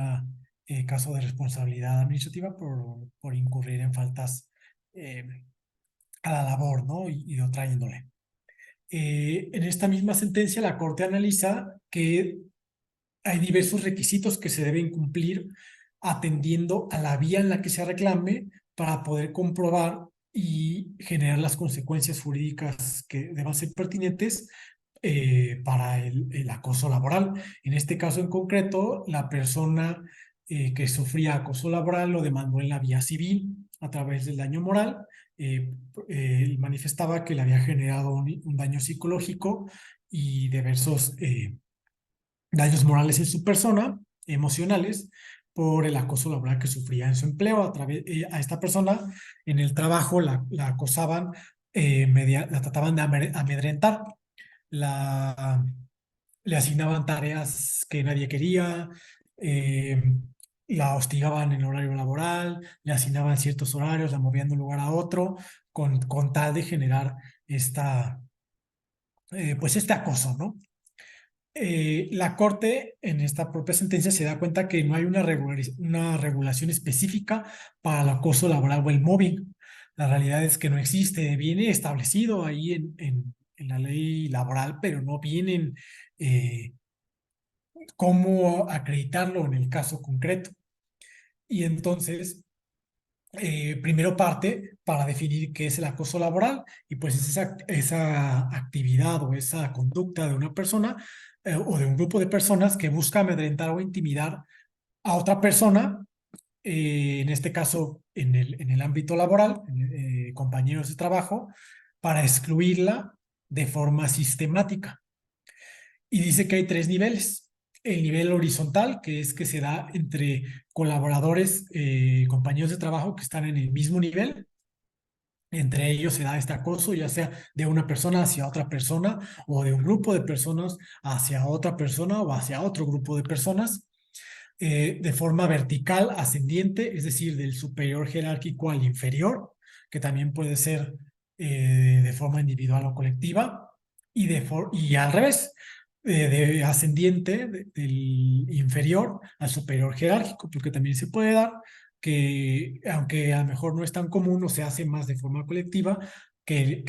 caso de responsabilidad administrativa por incurrir en faltas eh, a la labor, ¿no? Y de otra índole. En esta misma sentencia, la Corte analiza que hay diversos requisitos que se deben cumplir atendiendo a la vía en la que se reclame para poder comprobar y generar las consecuencias jurídicas que deban ser pertinentes para el acoso laboral. En este caso en concreto, la persona que sufría acoso laboral lo demandó en la vía civil a través del daño moral. Manifestaba que le había generado un daño psicológico y diversos daños morales en su persona, emocionales, por el acoso laboral que sufría en su empleo. A esta persona en el trabajo la acosaban, la trataban de amedrentar, la, le asignaban tareas que nadie quería, eh, la hostigaban en horario laboral, le asignaban ciertos horarios, la movían de un lugar a otro, con tal de generar pues este acoso, ¿no? La Corte en esta propia sentencia se da cuenta que no hay una regulación específica para el acoso laboral o el mobbing. La realidad es que no existe, viene establecido ahí en la ley laboral, pero no vienen eh, cómo acreditarlo en el caso concreto. Y entonces, primero parte para definir qué es el acoso laboral y pues es esa actividad o esa conducta de una persona o de un grupo de personas que busca amedrentar o intimidar a otra persona, en este caso en el ámbito laboral, compañeros de trabajo, para excluirla de forma sistemática. Y dice que hay tres niveles. El nivel horizontal, que es que se da entre colaboradores, compañeros de trabajo que están en el mismo nivel. Entre ellos se da este acoso, ya sea de una persona hacia otra persona o de un grupo de personas hacia otra persona o hacia otro grupo de personas, de forma vertical ascendiente, es decir, del superior jerárquico al inferior, que también puede ser de forma individual o colectiva, y al revés, de ascendiente del inferior al superior jerárquico, porque también se puede dar que, aunque a lo mejor no es tan común o se hace más de forma colectiva, que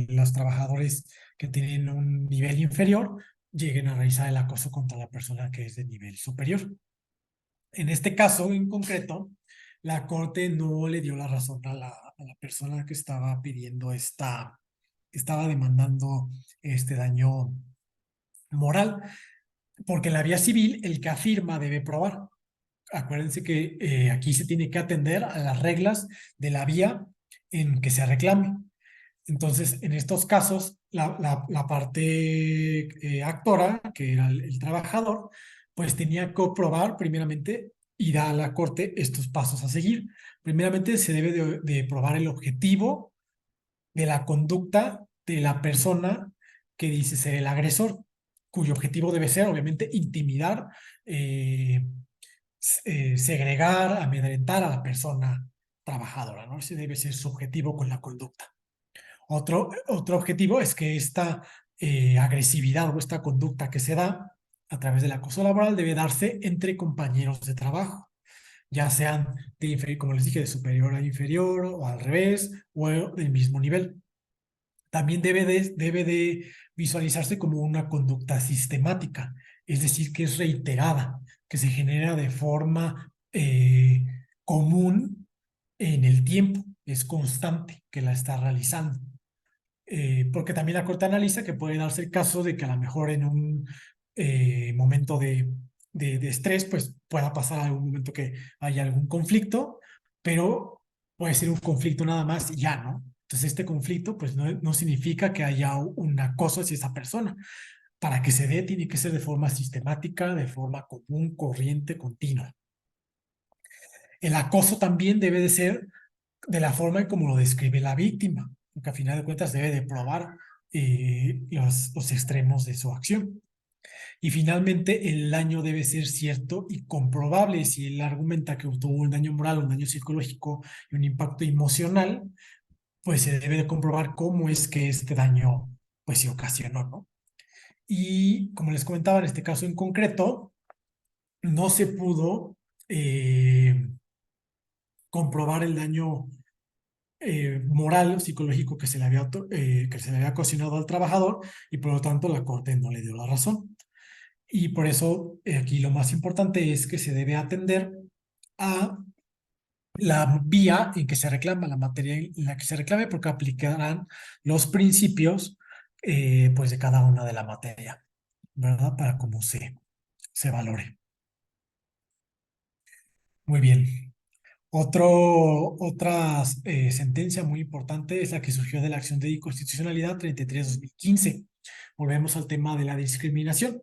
los trabajadores que tienen un nivel inferior lleguen a realizar el acoso contra la persona que es de nivel superior. En este caso en concreto, la Corte no le dio la razón a la persona que estaba pidiendo que estaba demandando este daño moral, porque en la vía civil el que afirma debe probar. Acuérdense que aquí se tiene que atender a las reglas de la vía en que se reclame. Entonces, en estos casos, la parte actora, que era el trabajador, pues tenía que probar primeramente y da a la Corte estos pasos a seguir. Primeramente, se debe de probar el objetivo de la conducta de la persona que dice ser el agresor, cuyo objetivo debe ser, obviamente, intimidar, segregar, amedrentar a la persona trabajadora, ¿no? Ese debe ser su objetivo con la conducta. Otro objetivo es que esta agresividad o esta conducta que se da a través del acoso laboral debe darse entre compañeros de trabajo, ya sean de inferior, como les dije, de superior a inferior o al revés o del mismo nivel. También debe de visualizarse como una conducta sistemática, es decir, que es reiterada, que se genera de forma común en el tiempo, es constante que la está realizando. Porque también la Corte analiza que puede darse el caso de que a lo mejor en un momento de estrés, pues pueda pasar algún momento que haya algún conflicto, pero puede ser un conflicto nada más y ya, ¿no? Entonces este conflicto pues no significa que haya un acoso hacia esa persona. Para que se dé tiene que ser de forma sistemática, de forma común, corriente, continua. El acoso también debe de ser de la forma en como lo describe la víctima, porque a final de cuentas debe de probar los extremos de su acción. Y finalmente, el daño debe ser cierto y comprobable. Si él argumenta que tuvo un daño moral, un daño psicológico y un impacto emocional, pues se debe de comprobar cómo es que este daño pues se ocasionó, ¿no? Y como les comentaba, en este caso en concreto, no se pudo comprobar el daño moral o psicológico que se le había ocasionado al trabajador y por lo tanto la Corte no le dio la razón. Y por eso aquí lo más importante es que se debe atender a la vía en que se reclama, la materia en la que se reclame, porque aplicarán los principios pues de cada una de la materia, ¿verdad? Para cómo se valore. Muy bien. Otra sentencia muy importante es la que surgió de la acción de inconstitucionalidad 33-2015. Volvemos al tema de la discriminación.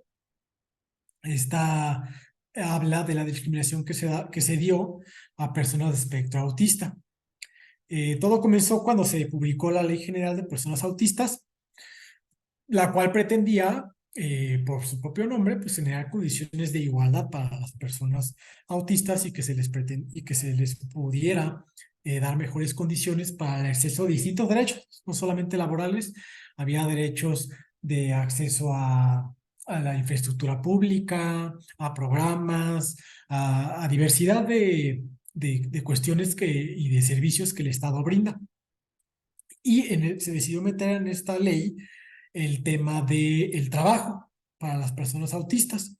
Esta habla de la discriminación que se dio a personas de espectro autista. Todo comenzó cuando se publicó la Ley General de Personas Autistas, la cual pretendía, por su propio nombre, pues generar condiciones de igualdad para las personas autistas y que y que se les pudiera dar mejores condiciones para el acceso a distintos derechos, no solamente laborales, había derechos de acceso a la infraestructura pública, a programas, a diversidad de cuestiones y de servicios que el Estado brinda. Y se decidió meter en esta ley el tema del trabajo para las personas autistas.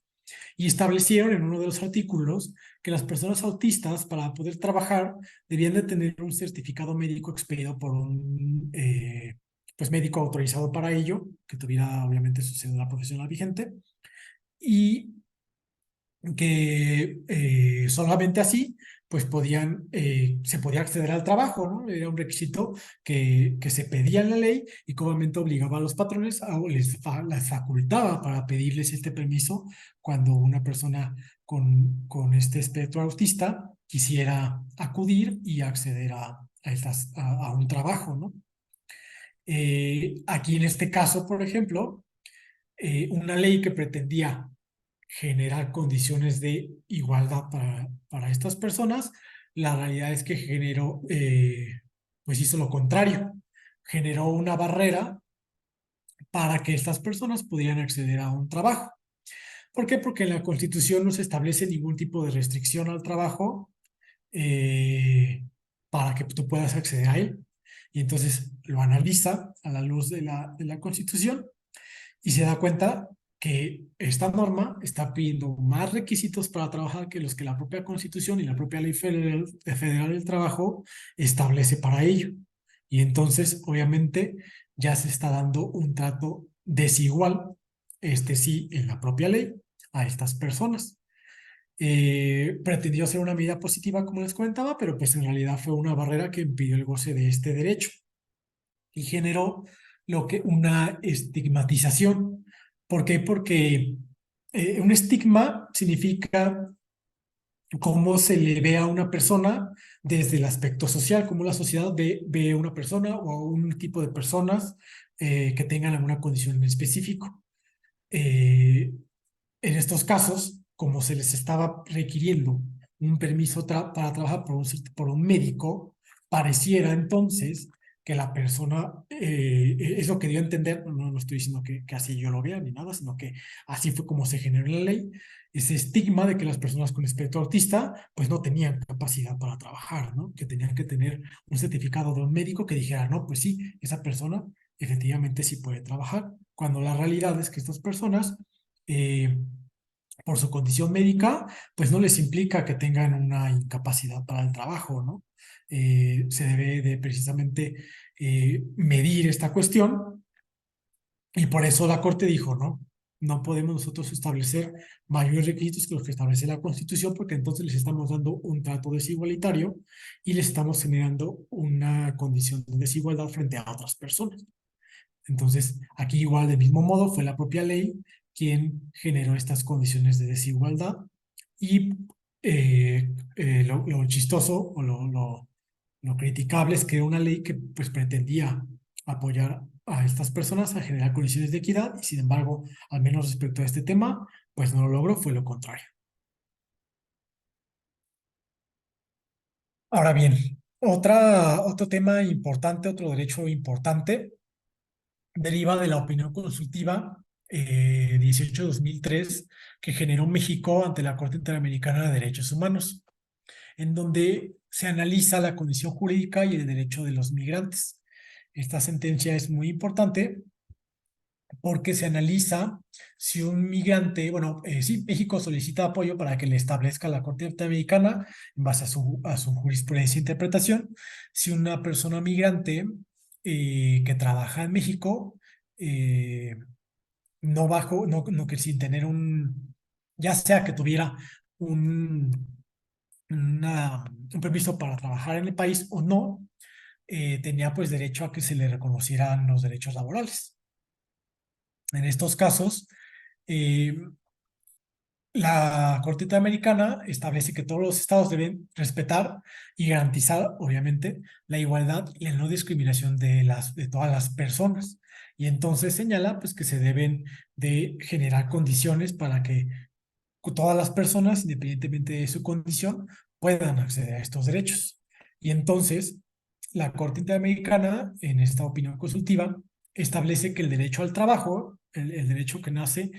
Y establecieron en uno de los artículos que las personas autistas para poder trabajar debían de tener un certificado médico expedido por un pues médico autorizado para ello, que tuviera obviamente su cédula profesional vigente, y que solamente así pues se podía acceder al trabajo, ¿no? Era un requisito que se pedía en la ley y que obviamente obligaba a los patrones o les facultaba para pedirles este permiso cuando una persona con este espectro autista quisiera acudir y acceder a un trabajo, ¿no? Aquí en este caso, por ejemplo, una ley que pretendía generar condiciones de igualdad para estas personas, la realidad es que pues hizo lo contrario, generó una barrera para que estas personas pudieran acceder a un trabajo. ¿Por qué? Porque en la Constitución no se establece ningún tipo de restricción al trabajo para que tú puedas acceder a él. Y entonces lo analiza a la luz de la Constitución y se da cuenta que esta norma está pidiendo más requisitos para trabajar que los que la propia Constitución y la propia Ley Federal del Trabajo establece para ello. Y entonces, obviamente, ya se está dando un trato desigual, este sí, en la propia ley, a estas personas. Pretendió ser una medida positiva, como les comentaba, pero pues en realidad fue una barrera que impidió el goce de este derecho y generó una estigmatización. ¿Por qué? Porque un estigma significa cómo se le ve a una persona desde el aspecto social, cómo la sociedad ve a una persona o a un tipo de personas que tengan alguna condición en específico. En estos casos, como se les estaba requiriendo un permiso para trabajar por un médico, Pareciera entonces que la persona, es lo que dio a entender, no estoy diciendo que así yo lo vea ni nada, sino que así fue como se generó la ley, ese estigma de que las personas con espectro autista pues no tenían capacidad para trabajar, ¿no? Que tenían que tener un certificado de un médico que dijera, no, pues sí, esa persona efectivamente sí puede trabajar, cuando la realidad es que estas personas, eh, por su condición médica, pues no les implica que tengan una incapacidad para el trabajo, ¿no? Se debe de precisamente medir esta cuestión y por eso la Corte dijo, ¿no? No podemos nosotros establecer mayores requisitos que los que establece la Constitución porque entonces les estamos dando un trato desigualitario y les estamos generando una condición de desigualdad frente a otras personas. Entonces, aquí igual del mismo modo fue la propia ley quien generó estas condiciones de desigualdad y lo chistoso o lo criticable es que era una ley que pues pretendía apoyar a estas personas a generar condiciones de equidad y sin embargo, al menos respecto a este tema, pues no lo logró, fue lo contrario. Ahora bien, otro tema importante, otro derecho importante deriva de la opinión consultiva 18-2003 que generó México ante la Corte Interamericana de Derechos Humanos, en donde se analiza la condición jurídica y el derecho de los migrantes. Esta sentencia es muy importante porque se analiza si un migrante, bueno, sí, México solicita apoyo para que le establezca la Corte Interamericana en base a su jurisprudencia e interpretación, si una persona migrante que trabaja en México, eh, no que sin tener ya sea que tuviera un, un permiso para trabajar en el país o no, tenía pues derecho a que se le reconocieran los derechos laborales. En estos casos, eh, la Corte Interamericana establece que todos los estados deben respetar y garantizar, obviamente, la igualdad y la no discriminación de todas las personas. Y entonces señala pues, que se deben de generar condiciones para que todas las personas, independientemente de su condición, puedan acceder a estos derechos. Y entonces, la Corte Interamericana, en esta opinión consultiva, establece que el derecho al trabajo, el derecho que nace,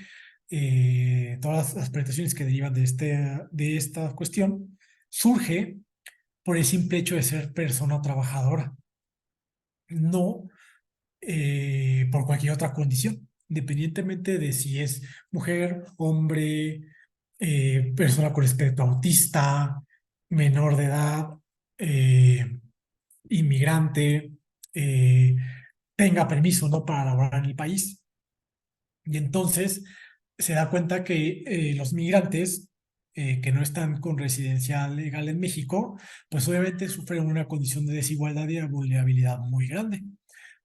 todas las prestaciones que derivan de esta cuestión, surge por el simple hecho de ser persona trabajadora, no por cualquier otra condición, independientemente de si es mujer, hombre, persona con espectro autista, menor de edad, eh, inmigrante, eh, tenga permiso no para laborar en el país. Y entonces se da cuenta que los migrantes que no están con residencia legal en México, pues obviamente sufren una condición de desigualdad y de vulnerabilidad muy grande.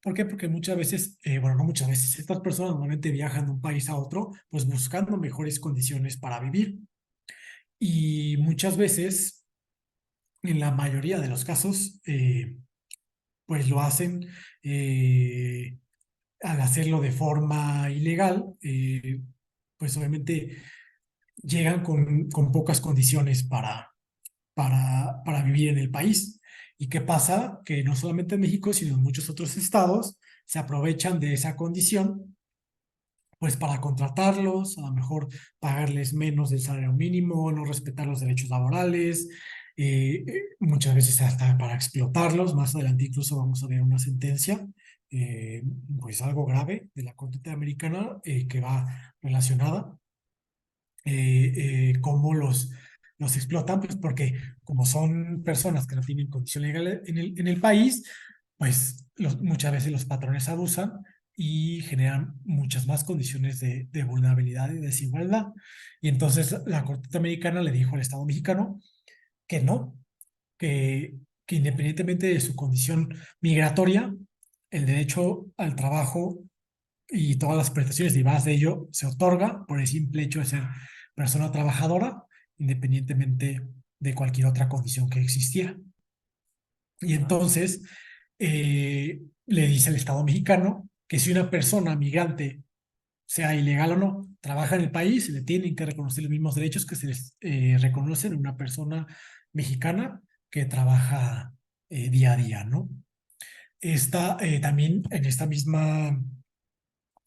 ¿Por qué? Porque muchas veces, bueno, no muchas veces, estas personas normalmente viajan de un país a otro, pues buscando mejores condiciones para vivir. Y muchas veces, en la mayoría de los casos, pues lo hacen eh, al hacerlo de forma ilegal, pues obviamente llegan con pocas condiciones para vivir en el país. ¿Y qué pasa? Que no solamente en México, sino en muchos otros estados se aprovechan de esa condición, pues para contratarlos, a lo mejor pagarles menos del salario mínimo, no respetar los derechos laborales, muchas veces hasta para explotarlos. Más adelante incluso vamos a ver una sentencia, pues algo grave de la Corte Interamericana que va relacionada cómo los explotan, pues porque como son personas que no tienen condición legal en el país, pues muchas veces los patrones abusan y generan muchas más condiciones de vulnerabilidad y desigualdad. Y entonces la Corte Americana le dijo al Estado mexicano que no, que independientemente de su condición migratoria, el derecho al trabajo y todas las prestaciones derivadas de ello se otorga por el simple hecho de ser persona trabajadora, independientemente de cualquier otra condición que existiera. Y entonces le dice el Estado mexicano que si una persona migrante, sea ilegal o no, trabaja en el país, se le tienen que reconocer los mismos derechos que se les reconocen a una persona mexicana que trabaja día a día, ¿no? También en esta misma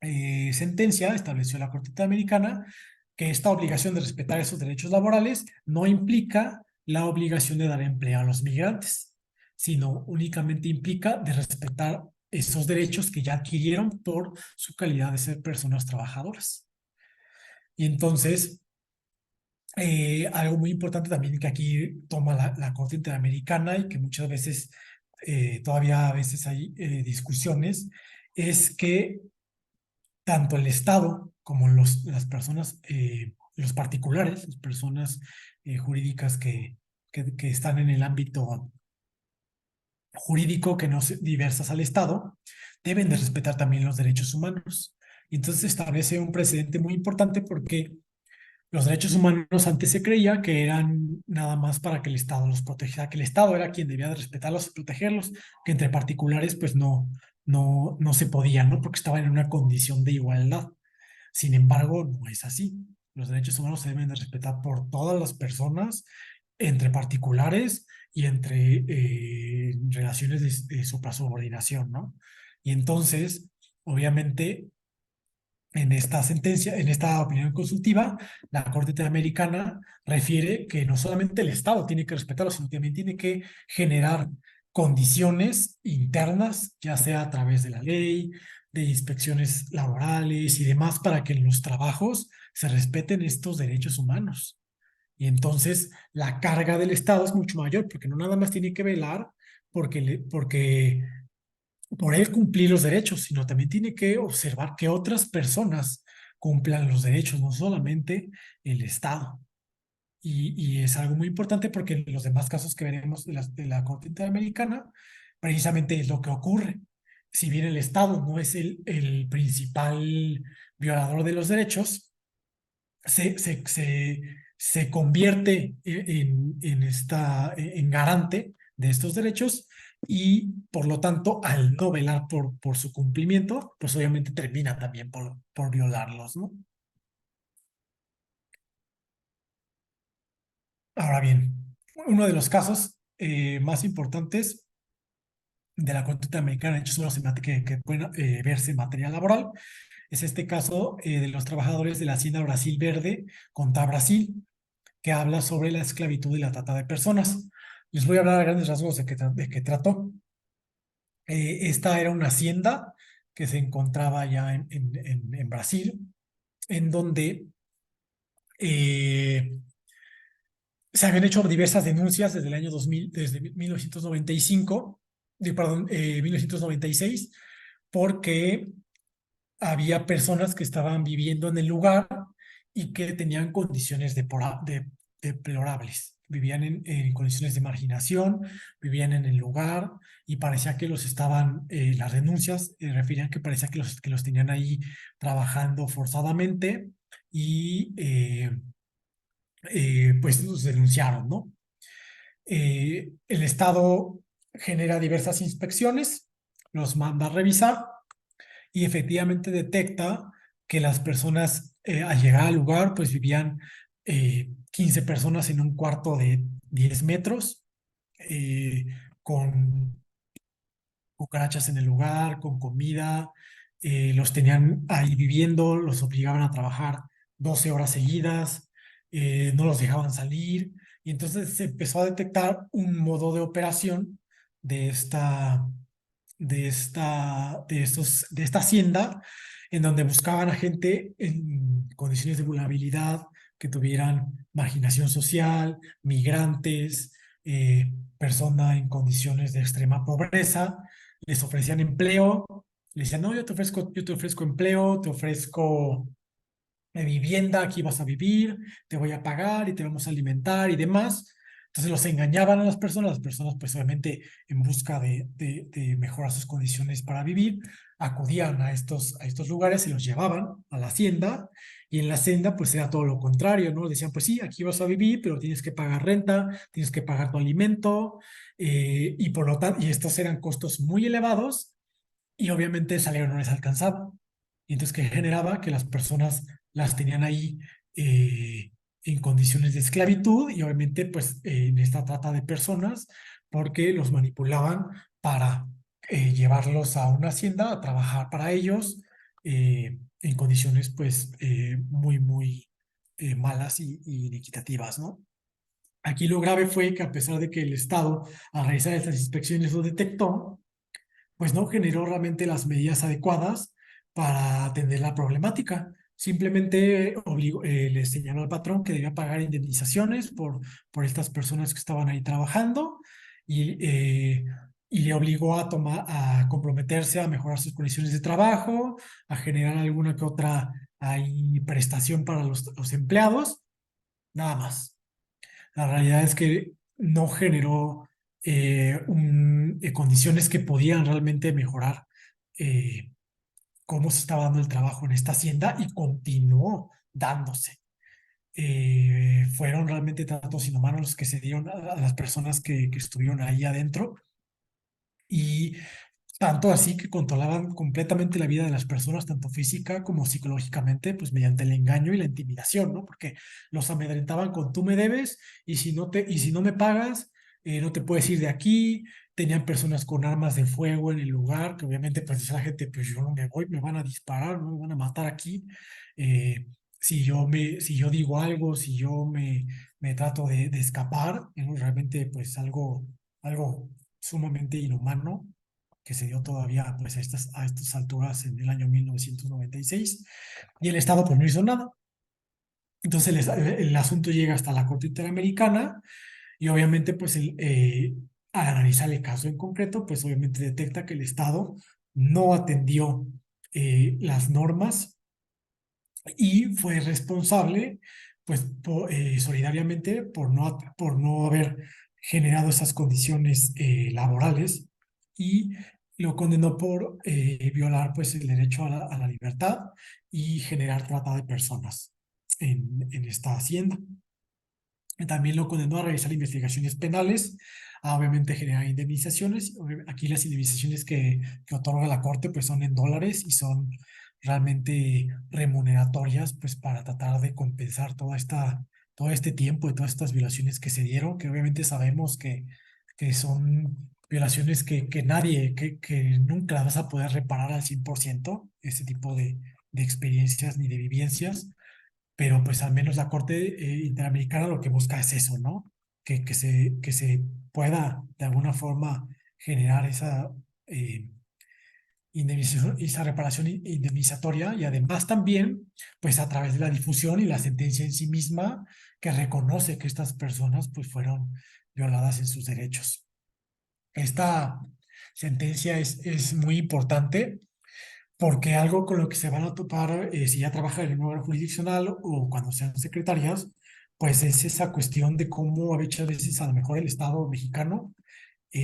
sentencia estableció la Corte Interamericana que esta obligación de respetar esos derechos laborales no implica la obligación de dar empleo a los migrantes, sino únicamente implica de respetar esos derechos que ya adquirieron por su calidad de ser personas trabajadoras. Y entonces, algo muy importante también que aquí toma la Corte Interamericana y que muchas veces, todavía a veces hay discusiones, es que tanto el Estado como las personas, los particulares, las personas jurídicas que están en el ámbito jurídico que no son diversas al Estado, deben de respetar también los derechos humanos. Y entonces establece un precedente muy importante porque los derechos humanos antes se creía que eran nada más para que el Estado los protegiera, que el Estado era quien debía de respetarlos y protegerlos, que entre particulares pues no se podía, ¿no? Porque estaban en una condición de igualdad. Sin embargo, no es así. Los derechos humanos se deben de respetar por todas las personas, entre particulares y entre relaciones de suprasubordinación, ¿no? Y entonces, obviamente, en esta sentencia, en esta opinión consultiva, la Corte Interamericana refiere que no solamente el Estado tiene que respetarlo, sino también tiene que generar condiciones internas, ya sea a través de la ley, de inspecciones laborales y demás, para que en los trabajos se respeten estos derechos humanos. Y entonces la carga del Estado es mucho mayor, porque no nada más tiene que velar porque por él cumplir los derechos, sino también tiene que observar que otras personas cumplan los derechos, no solamente el Estado. Y es algo muy importante porque en los demás casos que veremos de la Corte Interamericana, precisamente es lo que ocurre. Si bien el Estado no es el principal violador de los derechos, se convierte en garante de estos derechos y por lo tanto al no velar por su cumplimiento, pues obviamente termina también por violarlos, ¿no? Ahora bien, uno de los casos más importantes de la Corte Interamericana de Derechos Humanos que pueden verse en materia laboral es este caso de los trabajadores de la Hacienda Brasil Verde contra Brasil, que habla sobre la esclavitud y la trata de personas. Les voy a hablar a grandes rasgos de qué trató. Esta era una hacienda que se encontraba ya en Brasil, en donde se habían hecho diversas denuncias desde el año 2000, desde 1995, perdón, 1996, porque había personas que estaban viviendo en el lugar y que tenían condiciones deplorables. Vivían en condiciones de marginación, vivían en el lugar y parecía que las denuncias referían que parecía que los tenían ahí trabajando forzadamente y pues los denunciaron, ¿no? El Estado genera diversas inspecciones, los manda a revisar y efectivamente detecta que las personas al llegar al lugar pues vivían 15 personas en un cuarto de 10 metros, eh, con cucarachas en el lugar, con comida, los tenían ahí viviendo, los obligaban a trabajar 12 horas seguidas, no los dejaban salir, y entonces se empezó a detectar un modo de operación de esta hacienda, en donde buscaban a gente en condiciones de vulnerabilidad, que tuvieran marginación social, migrantes, personas en condiciones de extrema pobreza, les ofrecían empleo, les decían, no, yo te ofrezco empleo, te ofrezco vivienda, aquí vas a vivir, te voy a pagar y te vamos a alimentar y demás. Entonces los engañaban a las personas pues obviamente en busca de mejorar sus condiciones para vivir, acudían a estos lugares, se los llevaban a la hacienda y en la hacienda pues era todo lo contrario, ¿no? Decían, pues sí, aquí vas a vivir, pero tienes que pagar renta, tienes que pagar tu alimento y por lo tanto, y estos eran costos muy elevados y obviamente el salario no les alcanzaba. Y entonces, ¿qué generaba? Que las personas las tenían ahí en condiciones de esclavitud y obviamente, pues, en esta trata de personas, porque los manipulaban para llevarlos a una hacienda a trabajar para ellos en condiciones pues muy malas y inequitativas, ¿no? Aquí lo grave fue que a pesar de que el Estado al realizar estas inspecciones lo detectó, pues no generó realmente las medidas adecuadas para atender la problemática. Simplemente le señaló al patrón que debía pagar indemnizaciones por estas personas que estaban ahí trabajando y, y le obligó a comprometerse a mejorar sus condiciones de trabajo, a generar alguna que otra ahí, prestación para los empleados, nada más. La realidad es que no generó condiciones que podían realmente mejorar eh, cómo se estaba dando el trabajo en esta hacienda y continuó dándose. Fueron realmente tratos inhumanos los que se dieron a las personas que estuvieron ahí adentro y tanto así que controlaban completamente la vida de las personas, tanto física como psicológicamente, pues mediante el engaño y la intimidación, ¿no? Porque los amedrentaban con tú me debes y si no me pagas, no te puedes ir de aquí. Tenían personas con armas de fuego en el lugar, que obviamente pues dice la gente, pues yo no me voy, me van a disparar, ¿no? Me van a matar aquí. Eh, si yo digo algo, si yo me trato de escapar, ¿no? Realmente pues algo sumamente inhumano que se dio todavía pues a estas alturas en el año 1996 y el Estado pues no hizo nada. Entonces el asunto llega hasta la Corte Interamericana y obviamente pues al analizar el caso en concreto pues obviamente detecta que el Estado no atendió las normas y fue responsable, pues solidariamente, por no haber generado esas condiciones laborales y lo condenó por violar pues el derecho a la libertad y generar trata de personas en esta hacienda. También lo condenó a realizar investigaciones penales, a obviamente generar indemnizaciones. Aquí las indemnizaciones que otorga la Corte pues son en dólares y son realmente remuneratorias pues para tratar de compensar todo este tiempo y todas estas violaciones que se dieron, que obviamente sabemos que son violaciones que nadie, que nunca las vas a poder reparar al 100%, este tipo de experiencias ni de vivencias, pero pues al menos la Corte Interamericana lo que busca es eso, ¿no? Que se pueda de alguna forma generar esa indemnización, esa reparación indemnizatoria y además también, pues a través de la difusión y la sentencia en sí misma, que reconoce que estas personas pues fueron violadas en sus derechos. Esta sentencia es muy importante porque algo con lo que se van a topar si ya trabajan en un órgano jurisdiccional o cuando sean secretarias, pues es esa cuestión de cómo a muchas veces a lo mejor el Estado mexicano,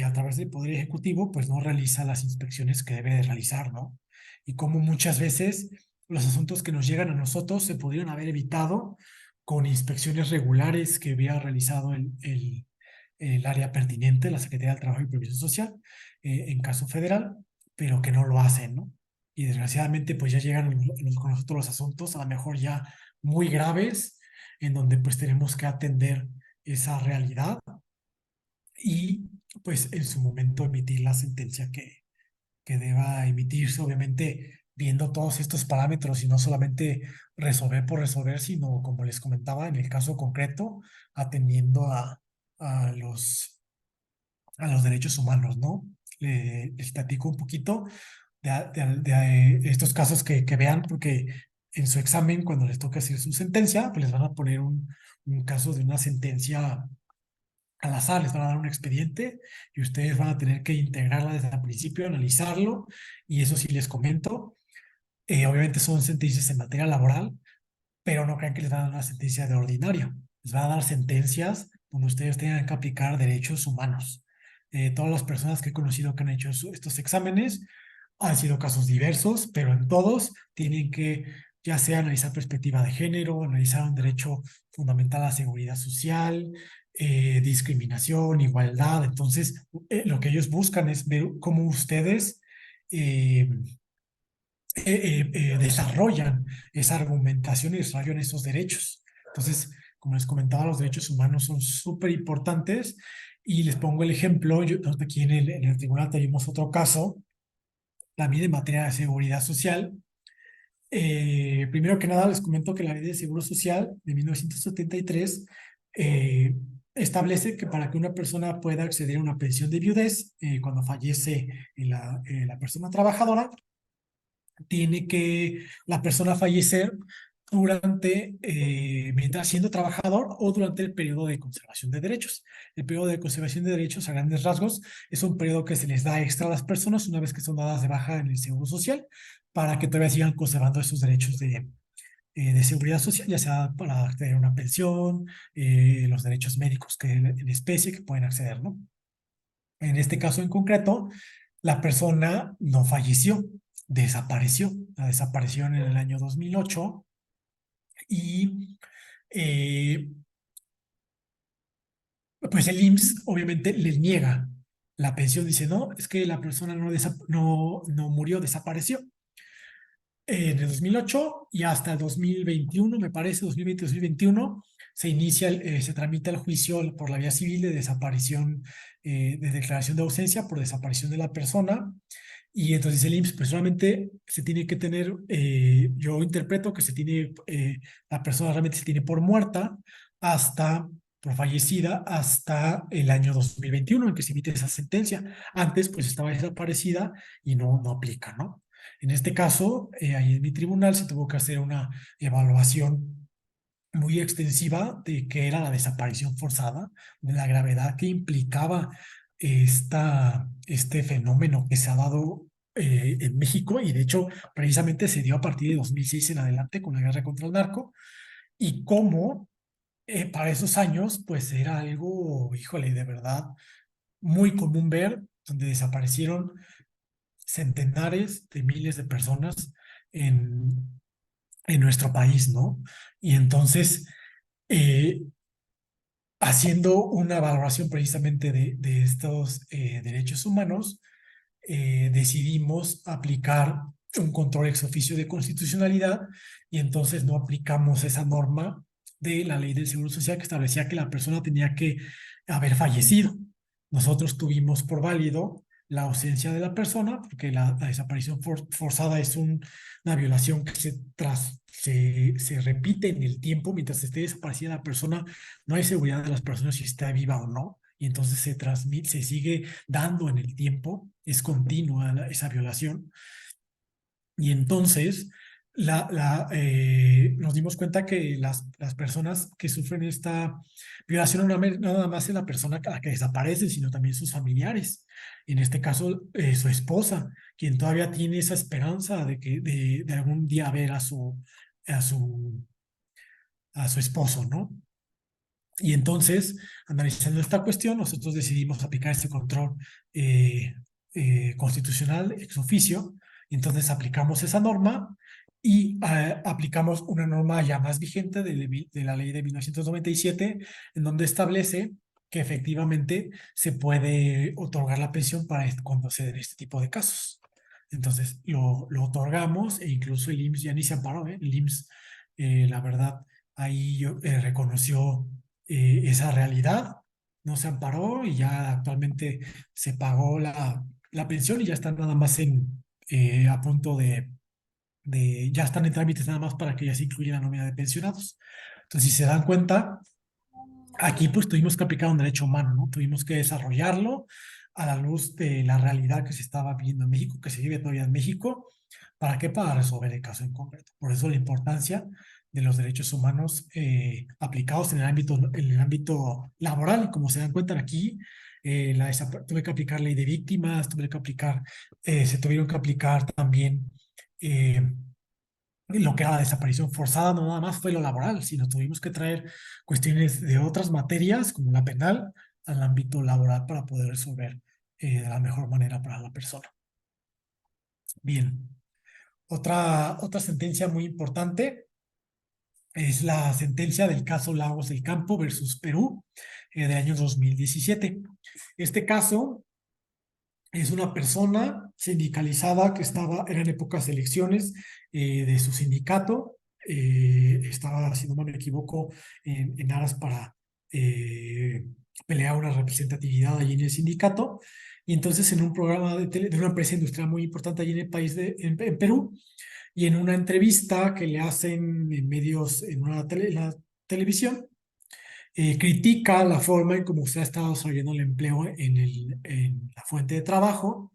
a través del Poder Ejecutivo, pues no realiza las inspecciones que debe de realizar, ¿no? Y cómo muchas veces los asuntos que nos llegan a nosotros se podrían haber evitado con inspecciones regulares que hubiera realizado el área pertinente, la Secretaría del Trabajo y Previsión Social, en caso federal, pero que no lo hacen, ¿no? Y desgraciadamente pues ya llegan con nosotros los asuntos a lo mejor ya muy graves, en donde pues tenemos que atender esa realidad y pues en su momento emitir la sentencia que deba emitirse, obviamente viendo todos estos parámetros y no solamente resolver por resolver, sino como les comentaba, en el caso concreto, atendiendo a a los derechos humanos, ¿no? Les platico un poquito de estos casos que vean, porque en su examen, cuando les toca hacer su sentencia, pues les van a poner un caso de una sentencia al azar, les van a dar un expediente y ustedes van a tener que integrarla desde el principio, analizarlo, y eso sí les comento, obviamente son sentencias en materia laboral, pero no crean que les van a dar una sentencia de ordinario. Les van a dar sentencias donde ustedes tengan que aplicar derechos humanos. Todas las personas que he conocido que han hecho estos exámenes han sido casos diversos, pero en todos tienen que ya sea analizar perspectiva de género, analizar un derecho fundamental a la seguridad social, discriminación, igualdad. Entonces, lo que ellos buscan es ver cómo ustedes eh, desarrollan esa argumentación y desarrollan esos derechos. Entonces, como les comentaba, los derechos humanos son súper importantes Y les pongo el ejemplo, nosotros aquí en el tribunal tuvimos otro caso, también en materia de seguridad social. Primero que nada, les comento que la Ley de Seguro Social de 1973 eh, establece que para que una persona pueda acceder a una pensión de viudez, cuando fallece la persona trabajadora, tiene que la persona fallecer mientras siendo trabajador o durante el periodo de conservación de derechos. El periodo de conservación de derechos, a grandes rasgos, es un periodo que se les da extra a las personas una vez que son dadas de baja en el Seguro Social para que todavía sigan conservando esos derechos de seguridad social, ya sea para acceder a una pensión, los derechos médicos que en especie que pueden acceder, ¿no? En este caso en concreto, la persona no falleció, desapareció. La desaparición en el año 2008 y eh, pues el IMSS obviamente le niega la pensión. Dice, no, es que la persona no murió, desapareció. En el 2008 y hasta el 2021, me parece, 2020-2021, se tramita el juicio por la vía civil de desaparición, de declaración de ausencia por desaparición de la persona. Y entonces el IMSS, pues solamente se tiene que tener, yo interpreto que la persona realmente se tiene por muerta por fallecida, hasta el año 2021 en que se emite esa sentencia. Antes, pues estaba desaparecida y no aplica, ¿no? En este caso, ahí en mi tribunal se tuvo que hacer una evaluación muy extensiva de qué era la desaparición forzada, de la gravedad que implicaba este fenómeno que se ha dado en México, y de hecho precisamente se dio a partir de 2006 en adelante con la guerra contra el narco, y cómo para esos años pues era algo, híjole, de verdad muy común ver, donde desaparecieron centenares de miles de personas en, en nuestro país, ¿no? Y entonces, eh, haciendo una valoración precisamente de estos derechos humanos, decidimos aplicar un control ex oficio de constitucionalidad, y entonces no aplicamos esa norma de la ley del Seguro Social que establecía que la persona tenía que haber fallecido. Nosotros tuvimos por válido la ausencia de la persona, porque la desaparición forzada es una violación que se repite en el tiempo. Mientras esté desaparecida la persona, no hay seguridad de las personas si está viva o no, y entonces se sigue dando en el tiempo, es continua esa violación. Y entonces nos dimos cuenta que las personas que sufren esta violación no nada más es la persona a la que desaparece, sino también sus familiares. En este caso, su esposa, quien todavía tiene esa esperanza de algún día ver a su, a su esposo, ¿no? Y entonces, analizando esta cuestión, nosotros decidimos aplicar este control constitucional ex oficio. Y entonces aplicamos esa norma y aplicamos una norma ya más vigente de la ley de 1997, en donde establece que efectivamente se puede otorgar la pensión cuando se den este tipo de casos. Entonces lo otorgamos, e incluso el IMSS ya ni se amparó, ¿eh? El IMSS, la verdad, ahí reconoció esa realidad, no se amparó, y ya actualmente se pagó la pensión y ya están nada más a punto ya están en trámites nada más para que ya se incluya la nómina de pensionados. Entonces, si se dan cuenta, aquí pues tuvimos que aplicar un derecho humano, ¿no? Tuvimos que desarrollarlo a la luz de la realidad que se estaba viviendo en México, que se vive todavía en México. ¿Para qué? Para resolver el caso en concreto. Por eso la importancia de los derechos humanos aplicados en el ámbito laboral. Y como se dan cuenta aquí, tuve que aplicar ley de víctimas, se tuvieron que aplicar también eh, lo que era la desaparición forzada. No nada más fue lo laboral, sino tuvimos que traer cuestiones de otras materias, como la penal, al ámbito laboral para poder resolver de la mejor manera para la persona. Bien. Otra sentencia muy importante es la sentencia del caso Lagos del Campo versus Perú, de año 2017. Este caso es una persona sindicalizada que era en épocas de elecciones de su sindicato. Estaba, si no me equivoco, en aras para peleaba una representatividad allí en el sindicato. Y entonces en un programa de una empresa industrial muy importante allí en el país, en Perú, y en una entrevista que le hacen en medios, en la televisión, critica la forma en cómo se ha estado desarrollando el empleo en la fuente de trabajo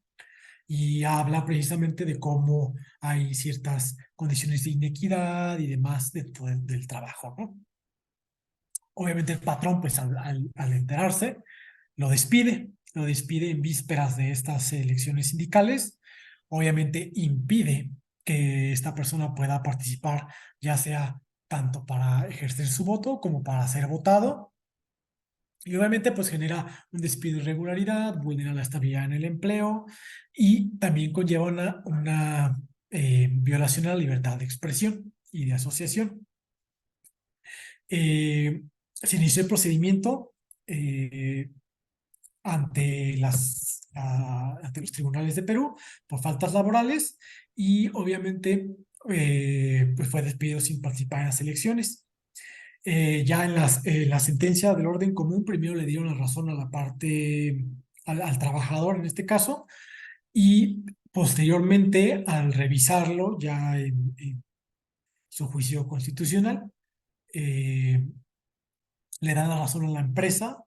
y habla precisamente de cómo hay ciertas condiciones de inequidad y demás dentro del trabajo, ¿no? Obviamente el patrón, pues al enterarse, lo despide en vísperas de estas elecciones sindicales, obviamente impide que esta persona pueda participar, ya sea tanto para ejercer su voto como para ser votado, y obviamente pues genera un despido de irregularidad, vulnera la estabilidad en el empleo y también conlleva una violación a la libertad de expresión y de asociación. Se inició el procedimiento eh, ante los tribunales de Perú por faltas laborales y obviamente pues fue despedido sin participar en las elecciones. Ya en la sentencia del orden común, primero le dieron la razón a la parte, al trabajador en este caso, y posteriormente, al revisarlo ya en su juicio constitucional, eh, le dan la razón a la empresa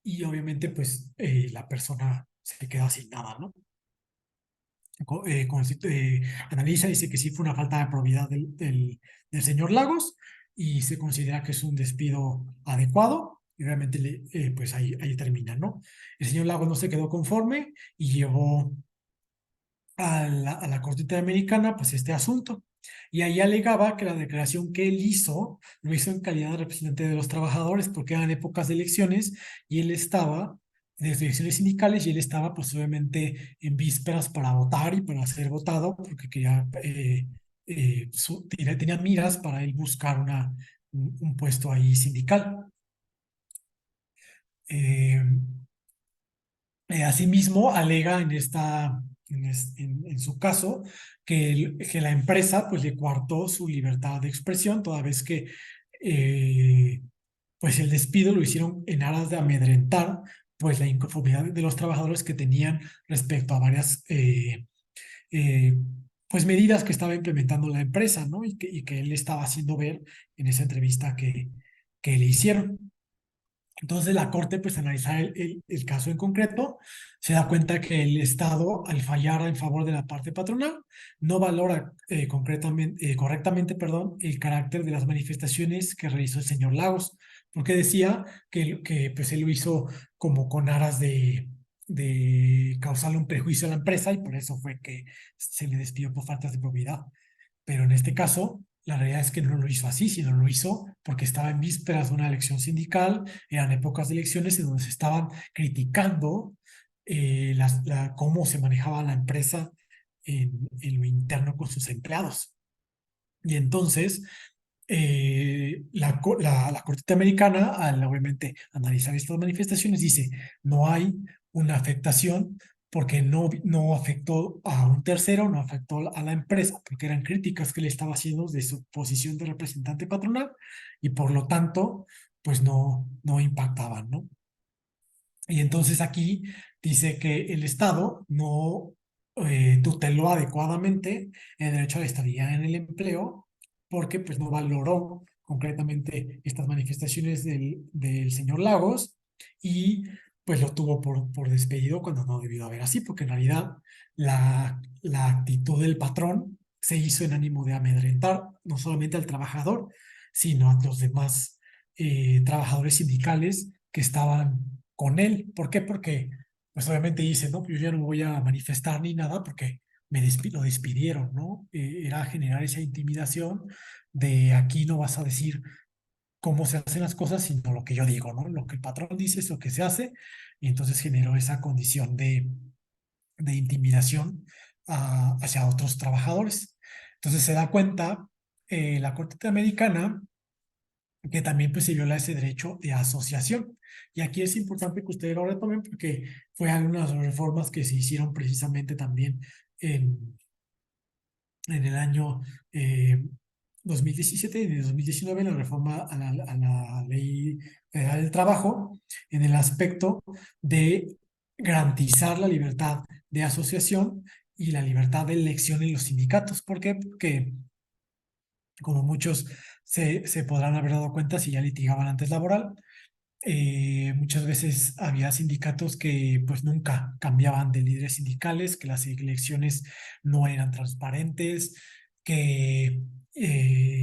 y obviamente pues la persona se queda sin nada, ¿no? Analiza, dice que sí fue una falta de probidad del señor Lagos y se considera que es un despido adecuado y realmente pues ahí termina, ¿no? El señor Lagos no se quedó conforme y llevó a la Corte Interamericana pues este asunto. Y ahí alegaba que la declaración que él hizo, lo hizo en calidad de representante de los trabajadores porque eran épocas de elecciones y él estaba, de elecciones sindicales, y él estaba pues obviamente en vísperas para votar y para ser votado porque quería, tenía miras para él buscar un puesto ahí sindical. Eh, Asimismo, alega en su caso que la empresa pues, le coartó su libertad de expresión, toda vez que eh, pues, el despido lo hicieron en aras de amedrentar pues, la inconformidad de los trabajadores que tenían respecto a varias eh, pues, medidas que estaba implementando la empresa, ¿no? Y que él estaba haciendo ver en esa entrevista que le hicieron. Entonces la Corte, pues, analizar el caso en concreto, se da cuenta que el Estado, al fallar en favor de la parte patronal, no valora correctamente, perdón, el carácter de las manifestaciones que realizó el señor Lagos, porque decía que pues, él lo hizo como con aras de causarle un prejuicio a la empresa y por eso fue que se le despidió por faltas de probidad. Pero en este caso, la realidad es que no lo hizo así, sino lo hizo porque estaba en vísperas de una elección sindical, eran épocas de elecciones en donde se estaban criticando cómo se manejaba la empresa en lo interno con sus empleados. Y entonces, la Corte Americana, al obviamente analizar estas manifestaciones, dice, no hay una afectación porque no afectó a un tercero, no afectó a la empresa, porque eran críticas que le estaba haciendo de su posición de representante patronal y por lo tanto, pues no impactaban, ¿no? Y entonces aquí dice que el Estado no tuteló adecuadamente el derecho a la estabilidad en el empleo porque pues no valoró concretamente estas manifestaciones del señor Lagos y pues lo tuvo por despedido cuando no debió haber así, porque en realidad la actitud del patrón se hizo en ánimo de amedrentar no solamente al trabajador, sino a los demás trabajadores sindicales que estaban con él. ¿Por qué? Porque, pues obviamente dice, no, pues yo ya no me voy a manifestar ni nada porque lo despidieron, ¿no? Era generar esa intimidación de aquí no vas a decir cómo se hacen las cosas, sino lo que yo digo, ¿no? Lo que el patrón dice es lo que se hace, y entonces generó esa condición de intimidación hacia otros trabajadores. Entonces se da cuenta la Corte Interamericana que también pues, se viola ese derecho de asociación. Y aquí es importante que ustedes lo retomen porque fue algunas de las reformas que se hicieron precisamente también en, en el año 2017 y de 2019 la reforma a la Ley Federal del Trabajo en el aspecto de garantizar la libertad de asociación y la libertad de elección en los sindicatos. ¿Por qué? Porque como muchos se podrán haber dado cuenta si ya litigaban antes laboral, muchas veces había sindicatos que pues nunca cambiaban de líderes sindicales, que las elecciones no eran transparentes, que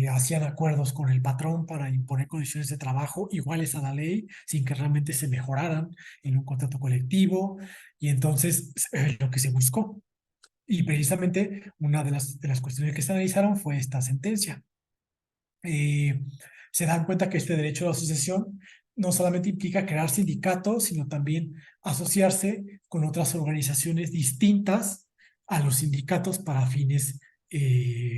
hacían acuerdos con el patrón para imponer condiciones de trabajo iguales a la ley sin que realmente se mejoraran en un contrato colectivo. Y entonces lo que se buscó. Y precisamente una de las cuestiones que se analizaron fue esta sentencia. eh, Se dan cuenta que este derecho a la asociación no solamente implica crear sindicatos, sino también asociarse con otras organizaciones distintas a los sindicatos para fines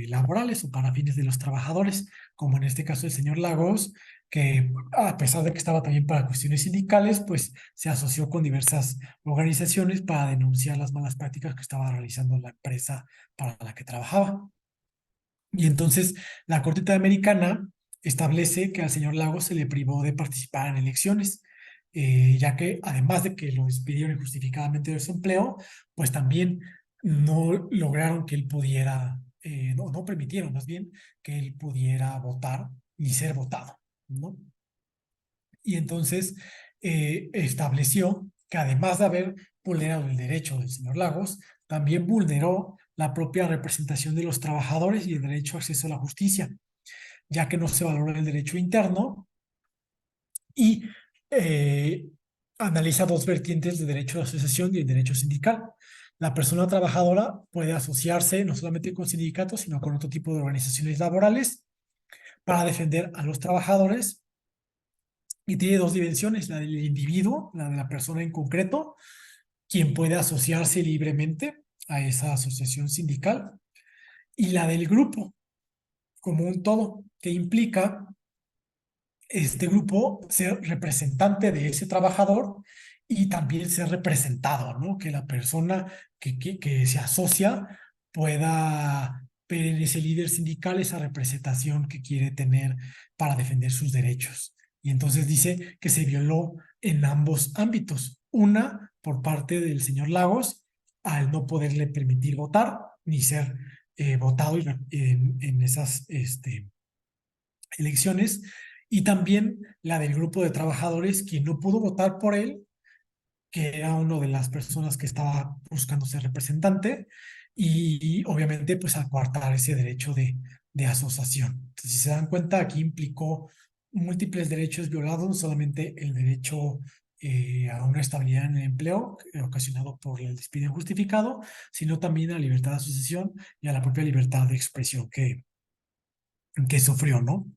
laborales o para fines de los trabajadores, como en este caso el señor Lagos, que a pesar de que estaba también para cuestiones sindicales, pues se asoció con diversas organizaciones para denunciar las malas prácticas que estaba realizando la empresa para la que trabajaba. Y entonces la Corte Interamericana establece que al señor Lagos se le privó de participar en elecciones, ya que además de que lo despidieron injustificadamente de su empleo, pues también no lograron que él pudiera, no permitieron más bien que él pudiera votar ni ser votado, ¿no? Y entonces estableció que además de haber vulnerado el derecho del señor Lagos, también vulneró la propia representación de los trabajadores y el derecho a acceso a la justicia, ya que no se valora el derecho interno y eh, analiza dos vertientes de derecho de asociación y el derecho sindical. La persona trabajadora puede asociarse no solamente con sindicatos, sino con otro tipo de organizaciones laborales para defender a los trabajadores, y tiene dos dimensiones: la del individuo, la de la persona en concreto, quien puede asociarse libremente a esa asociación sindical, y la del grupo como un todo, que implica este grupo ser representante de ese trabajador y también ser representado, ¿no? Que la persona que se asocia pueda ver en ese líder sindical esa representación que quiere tener para defender sus derechos. Y entonces dice que se violó en ambos ámbitos. Una, por parte del señor Lagos, al no poderle permitir votar ni ser votado en esas elecciones, y también la del grupo de trabajadores, quien no pudo votar por él, que era una de las personas que estaba buscando ser representante, y obviamente pues a coartar ese derecho de asociación. Entonces, si se dan cuenta, aquí implicó múltiples derechos violados, no solamente el derecho a una estabilidad en el empleo ocasionado por el despido injustificado, sino también a la libertad de asociación y a la propia libertad de expresión que sufrió, ¿no?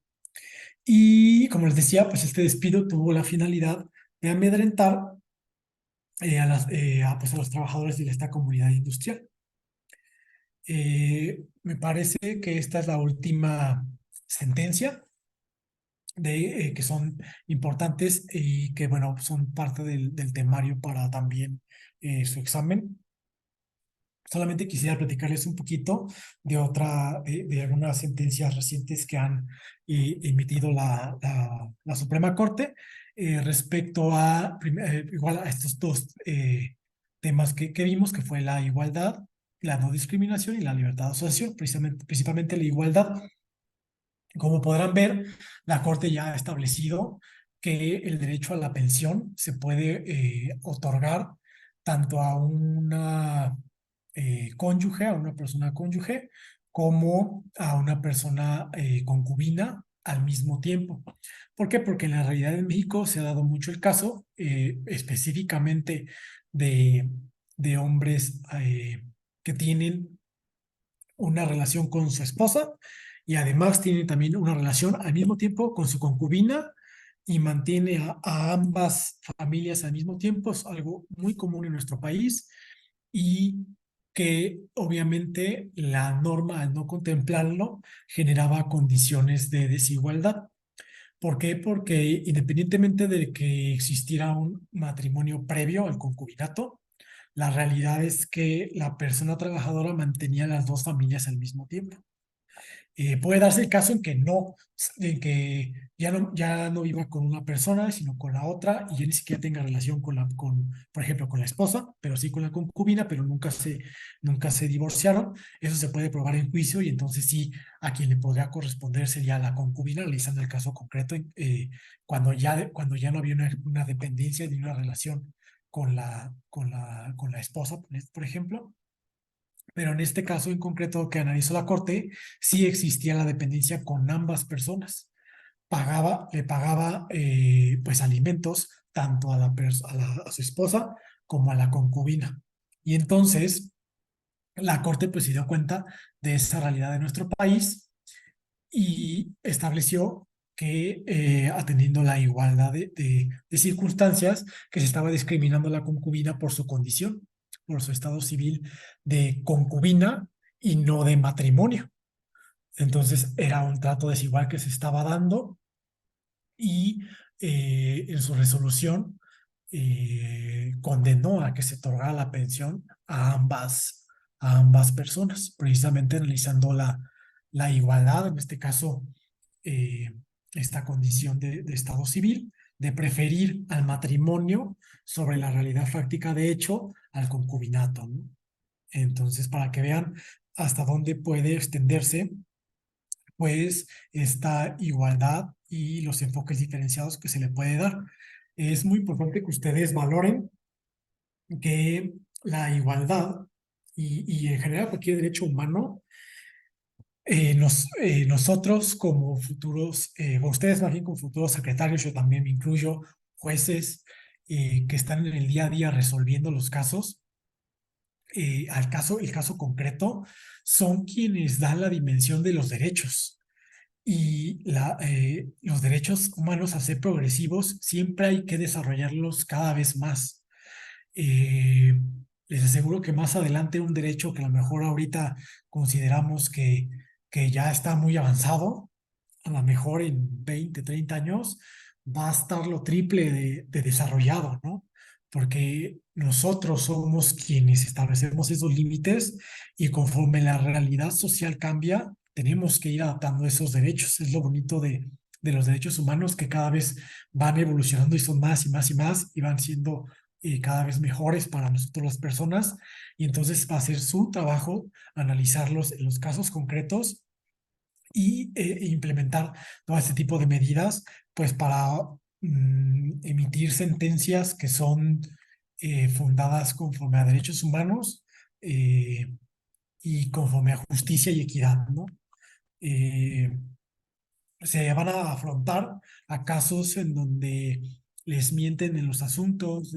Y como les decía, pues este despido tuvo la finalidad de amedrentar pues a los trabajadores de esta comunidad industrial. Me parece que esta es la última sentencia que son importantes y que, bueno, son parte del temario para también su examen. Solamente quisiera platicarles un poquito de algunas sentencias recientes que han emitido la Suprema Corte respecto a, igual a estos dos temas que vimos, que fue la igualdad, la no discriminación y la libertad de asociación, principalmente la igualdad. Como podrán ver, la Corte ya ha establecido que el derecho a la pensión se puede otorgar tanto a una cónyuge, a una persona cónyuge, como a una persona concubina al mismo tiempo. ¿Por qué? Porque en la realidad en México se ha dado mucho el caso específicamente de, de hombres que tienen una relación con su esposa y además tiene también una relación al mismo tiempo con su concubina y mantiene a ambas familias al mismo tiempo. Es algo muy común en nuestro país y que obviamente la norma, al no contemplarlo, generaba condiciones de desigualdad. ¿Por qué? Porque independientemente de que existiera un matrimonio previo al concubinato, la realidad es que la persona trabajadora mantenía las dos familias al mismo tiempo. Puede darse el caso en que ya no viva con una persona, sino con la otra, y ya ni siquiera tenga relación por ejemplo, con la esposa, pero sí con la concubina, pero nunca se divorciaron. Eso se puede probar en juicio, y entonces sí, a quien le podría corresponder sería la concubina, analizando el caso concreto, cuando ya no había una dependencia ni una relación con la esposa, por ejemplo. Pero en este caso en concreto que analizó la Corte, sí existía la dependencia con ambas personas. Le pagaba pues alimentos tanto a su esposa como a la concubina. Y entonces la Corte pues se dio cuenta de esa realidad de nuestro país y estableció que atendiendo la igualdad de circunstancias, que se estaba discriminando a la concubina por su condición, por su estado civil de concubina y no de matrimonio. Entonces era un trato desigual que se estaba dando, y en su resolución condenó a que se otorgara la pensión a ambas personas, precisamente analizando la igualdad, en este caso, eh, esta condición de estado civil, de preferir al matrimonio sobre la realidad fáctica de hecho al concubinato, ¿no? Entonces, para que vean hasta dónde puede extenderse pues esta igualdad y los enfoques diferenciados que se le puede dar. Es muy importante que ustedes valoren que la igualdad y en general cualquier derecho humano, nosotros como futuros, ustedes más bien como futuros secretarios, yo también me incluyo, jueces que están en el día a día resolviendo los casos, el caso concreto, son quienes dan la dimensión de los derechos. Y los derechos humanos, a ser progresivos, siempre hay que desarrollarlos cada vez más. Eh, Les aseguro que más adelante un derecho que a lo mejor ahorita consideramos que ya está muy avanzado, a lo mejor en 20, 30 años, va a estar lo triple de desarrollado, ¿no? Porque nosotros somos quienes establecemos esos límites, y conforme la realidad social cambia, tenemos que ir adaptando esos derechos. Es lo bonito de los derechos humanos, que cada vez van evolucionando y son más y más y más, y van siendo cada vez mejores para nosotros las personas. Y entonces va a ser su trabajo analizarlos en los casos concretos y implementar todo este tipo de medidas, pues para emitir sentencias que son fundadas conforme a derechos humanos y conforme a justicia y equidad, ¿no? Eh, Se van a afrontar a casos en donde les mienten en los asuntos,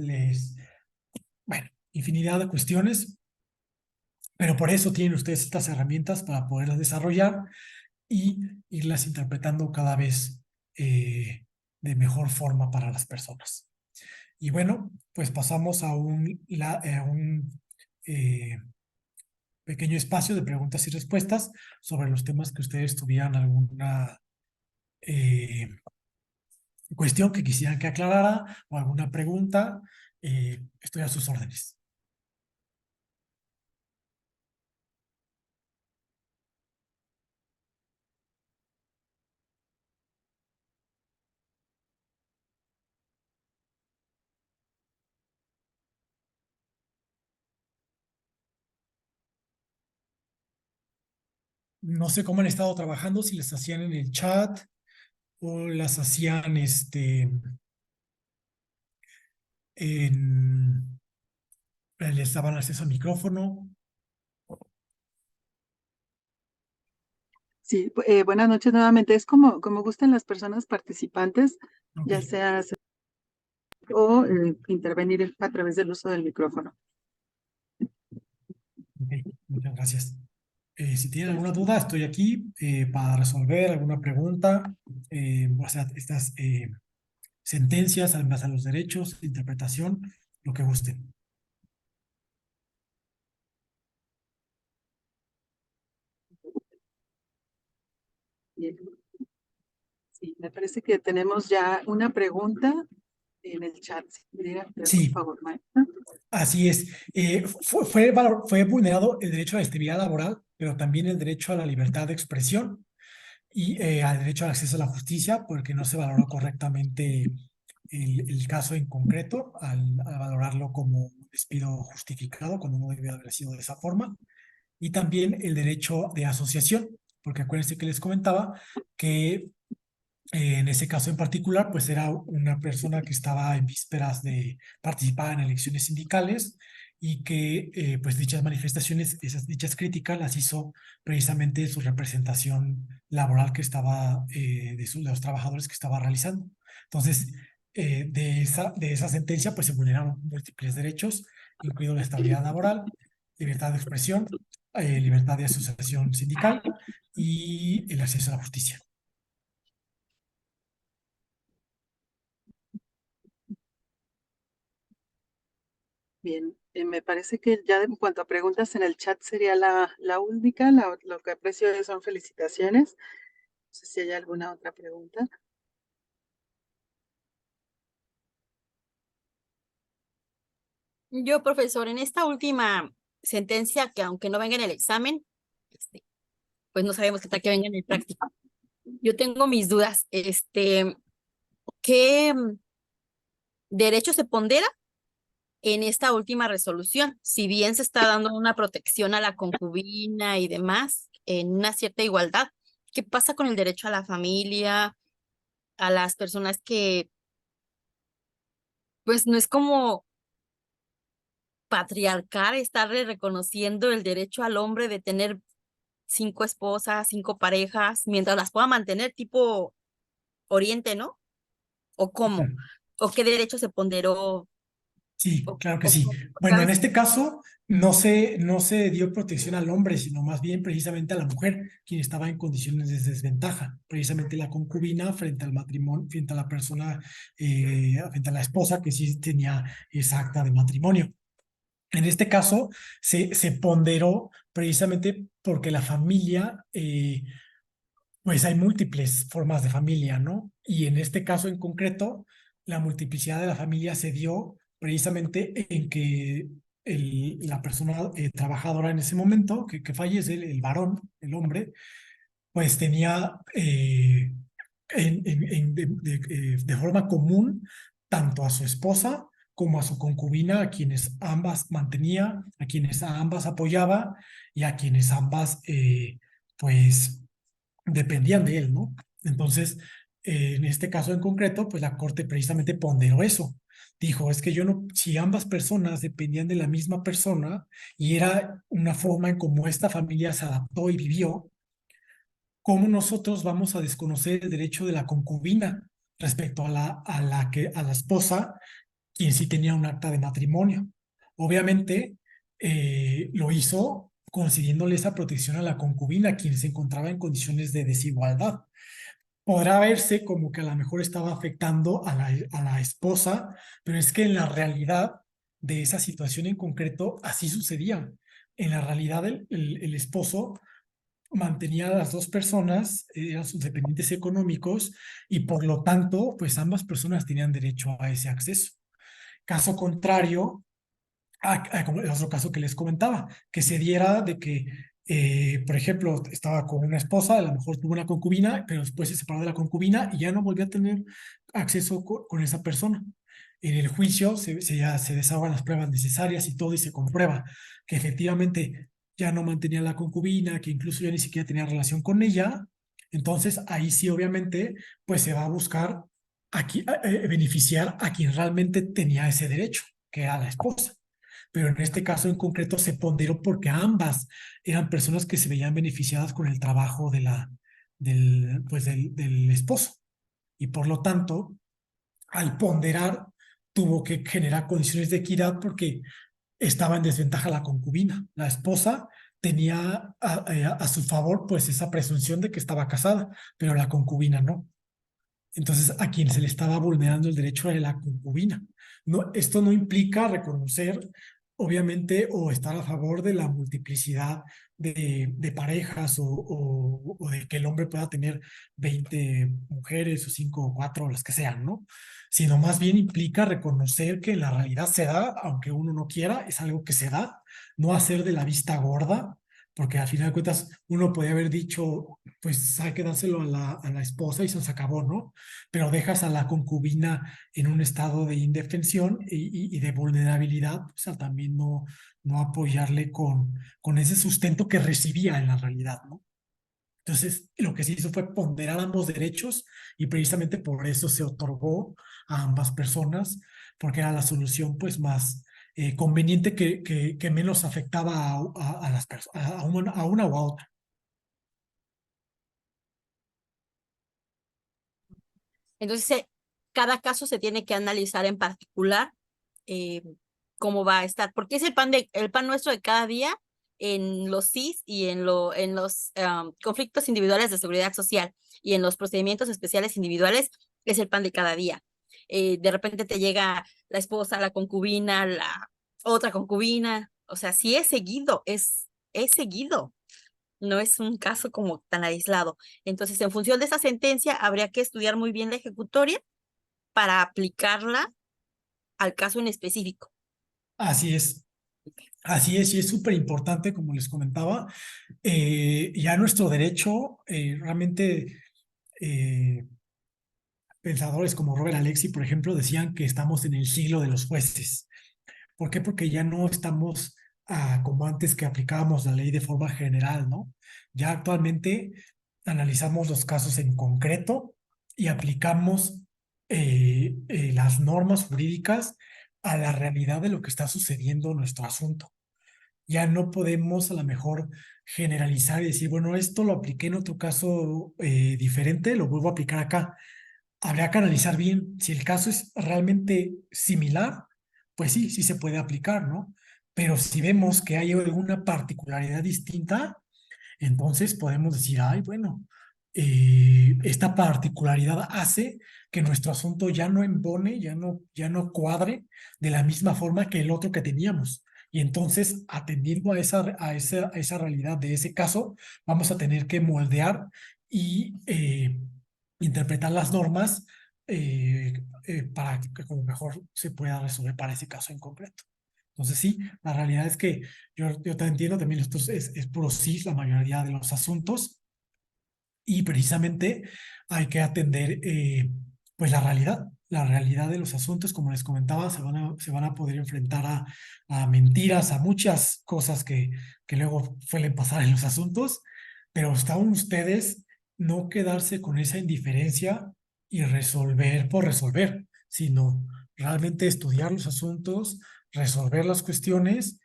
bueno, infinidad de cuestiones, pero por eso tienen ustedes estas herramientas para poderlas desarrollar y irlas interpretando cada vez de mejor forma para las personas. Y bueno, pues pasamos a un eh, pequeño espacio de preguntas y respuestas sobre los temas que ustedes tuvieran alguna eh, cuestión que quisieran que aclarara o alguna pregunta. Estoy a sus órdenes. No sé cómo han estado trabajando, si les hacían en el chat o las hacían en, les daban acceso al micrófono. Sí, buenas noches nuevamente. Es como gustan las personas participantes, Ok, ya sea o intervenir a través del uso del micrófono. ok, muchas gracias. Si tienen alguna Gracias. duda, estoy aquí para resolver alguna pregunta, o sea, estas sentencias, además a los derechos, interpretación, lo que gusten. Bien. Sí, me parece que tenemos ya una pregunta en el chat. Si pudiera, por Sí, favor, maestra. así es. Fue vulnerado el derecho a la estabilidad laboral pero también el derecho a la libertad de expresión y al derecho al acceso a la justicia, porque no se valoró correctamente el caso en concreto al valorarlo como un despido justificado, cuando no debía haber sido de esa forma, y también el derecho de asociación, porque acuérdense que les comentaba que en ese caso en particular, pues era una persona que estaba en vísperas de participar en elecciones sindicales y que pues dichas manifestaciones, dichas críticas las hizo precisamente su representación laboral que estaba, de los trabajadores que estaba realizando. Entonces, de esa sentencia pues se vulneraron múltiples derechos, incluido la estabilidad laboral, libertad de expresión, libertad de asociación sindical y el acceso a la justicia. Bien, me parece que ya en cuanto a preguntas en el chat sería la única. Lo que aprecio son felicitaciones. No sé si hay alguna otra pregunta. Yo, profesor, en esta última sentencia, que aunque no venga en el examen, pues no sabemos qué tal que venga en el práctico. Yo tengo mis dudas. ¿Qué derecho se pondera en esta última resolución? Si bien se está dando una protección a la concubina y demás, en una cierta igualdad, ¿qué pasa con el derecho a la familia, a las personas que, pues no es como patriarcal estarle reconociendo el derecho al hombre de tener 5 esposas, 5 parejas, mientras las pueda mantener tipo Oriente, ¿no? ¿O cómo? ¿O qué derecho se ponderó? Sí, O, claro que o sí. porque a Bueno, en veces, este caso no se dio protección al hombre, sino más bien precisamente a la mujer, quien estaba en condiciones de desventaja. Precisamente la concubina frente al matrimonio, frente a la persona, frente a la esposa que sí tenía esa acta de matrimonio. En este caso se ponderó precisamente porque la familia, pues hay múltiples formas de familia, ¿no? Y en este caso en concreto, la multiplicidad de la familia se dio precisamente en que la persona trabajadora en ese momento, que fallece, el varón, el hombre, pues tenía de forma común tanto a su esposa como a su concubina, a quienes ambas mantenía, a quienes a ambas apoyaba y a quienes ambas, pues, dependían de él, ¿no? Entonces, en este caso en concreto, pues la corte precisamente ponderó eso. Dijo, es que yo no, si ambas personas dependían de la misma persona y era una forma en cómo esta familia se adaptó y vivió, ¿cómo nosotros vamos a desconocer el derecho de la concubina respecto a la esposa, quien sí tenía un acta de matrimonio? Obviamente, lo hizo concediéndole esa protección a la concubina, quien se encontraba en condiciones de desigualdad. Podrá verse como que a lo mejor estaba afectando a la esposa, pero es que en la realidad de esa situación en concreto así sucedía. En la realidad, el esposo mantenía a las dos personas, eran sus dependientes económicos y por lo tanto, pues ambas personas tenían derecho a ese acceso. Caso contrario, como el otro caso que les comentaba, que se diera de que, por ejemplo, estaba con una esposa, a lo mejor tuvo una concubina, pero después se separó de la concubina y ya no volvió a tener acceso con esa persona. En el juicio ya se desahogan las pruebas necesarias y todo y se comprueba que efectivamente ya no mantenía la concubina, que incluso ya ni siquiera tenía relación con ella. Entonces ahí sí obviamente pues se va a buscar aquí, beneficiar a quien realmente tenía ese derecho, que era la esposa. Pero en este caso en concreto se ponderó porque ambas eran personas que se veían beneficiadas con el trabajo del esposo. Y por lo tanto, al ponderar, tuvo que generar condiciones de equidad porque estaba en desventaja la concubina. La esposa tenía a su favor pues esa presunción de que estaba casada, pero la concubina no. Entonces, a quien se le estaba vulnerando el derecho era la concubina. No, esto no implica reconocer, obviamente, o estar a favor de la multiplicidad de parejas o de que el hombre pueda tener 20 mujeres o 5 o 4 o las que sean, ¿no? Sino más bien implica reconocer que la realidad se da, aunque uno no quiera, es algo que se da, no hacer de la vista gorda, porque al final de cuentas uno podía haber dicho, pues hay que dárselo a la esposa y se nos acabó, ¿no? Pero dejas a la concubina en un estado de indefensión y de vulnerabilidad, pues al también no apoyarle con ese sustento que recibía en la realidad, ¿no? Entonces, lo que se hizo fue ponderar ambos derechos y precisamente por eso se otorgó a ambas personas, porque era la solución pues más conveniente que menos afectaba a las personas, a una u a otra. Entonces, cada caso se tiene que analizar en particular eh, cómo va a estar, porque es el pan nuestro de cada día en los CIS y en los conflictos individuales de seguridad social y en los procedimientos especiales individuales, es el pan de cada día. De repente te llega la esposa, la concubina, la otra concubina, o sea, sí es seguido, no es un caso como tan aislado. Entonces, en función de esa sentencia, habría que estudiar muy bien la ejecutoria para aplicarla al caso en específico. Así es, y es súper importante, como les comentaba, ya nuestro derecho realmente pensadores como Robert Alexi, por ejemplo, decían que estamos en el siglo de los jueces. ¿Por qué? Porque ya no estamos como antes que aplicábamos la ley de forma general, ¿no? Ya actualmente analizamos los casos en concreto y aplicamos las normas jurídicas a la realidad de lo que está sucediendo en nuestro asunto. Ya no podemos a lo mejor generalizar y decir, bueno, esto lo apliqué en otro caso diferente, lo vuelvo a aplicar acá. Habría que analizar bien si el caso es realmente similar, pues sí, sí se puede aplicar, ¿no? Pero si vemos que hay alguna particularidad distinta, entonces podemos decir, ay, bueno, esta particularidad hace que nuestro asunto ya no embone, ya no cuadre de la misma forma que el otro que teníamos. Y entonces, atendiendo a esa realidad de ese caso, vamos a tener que moldear y interpretar las normas para que como mejor se pueda resolver para ese caso en concreto. Entonces sí, la realidad es que yo te entiendo, también esto es puro sí la mayoría de los asuntos y precisamente hay que atender pues la realidad de los asuntos, como les comentaba, se van a poder enfrentar a mentiras, a muchas cosas que luego suelen pasar en los asuntos, pero están ustedes no quedarse con esa indiferencia y resolver por resolver, sino realmente estudiar los asuntos, resolver las cuestiones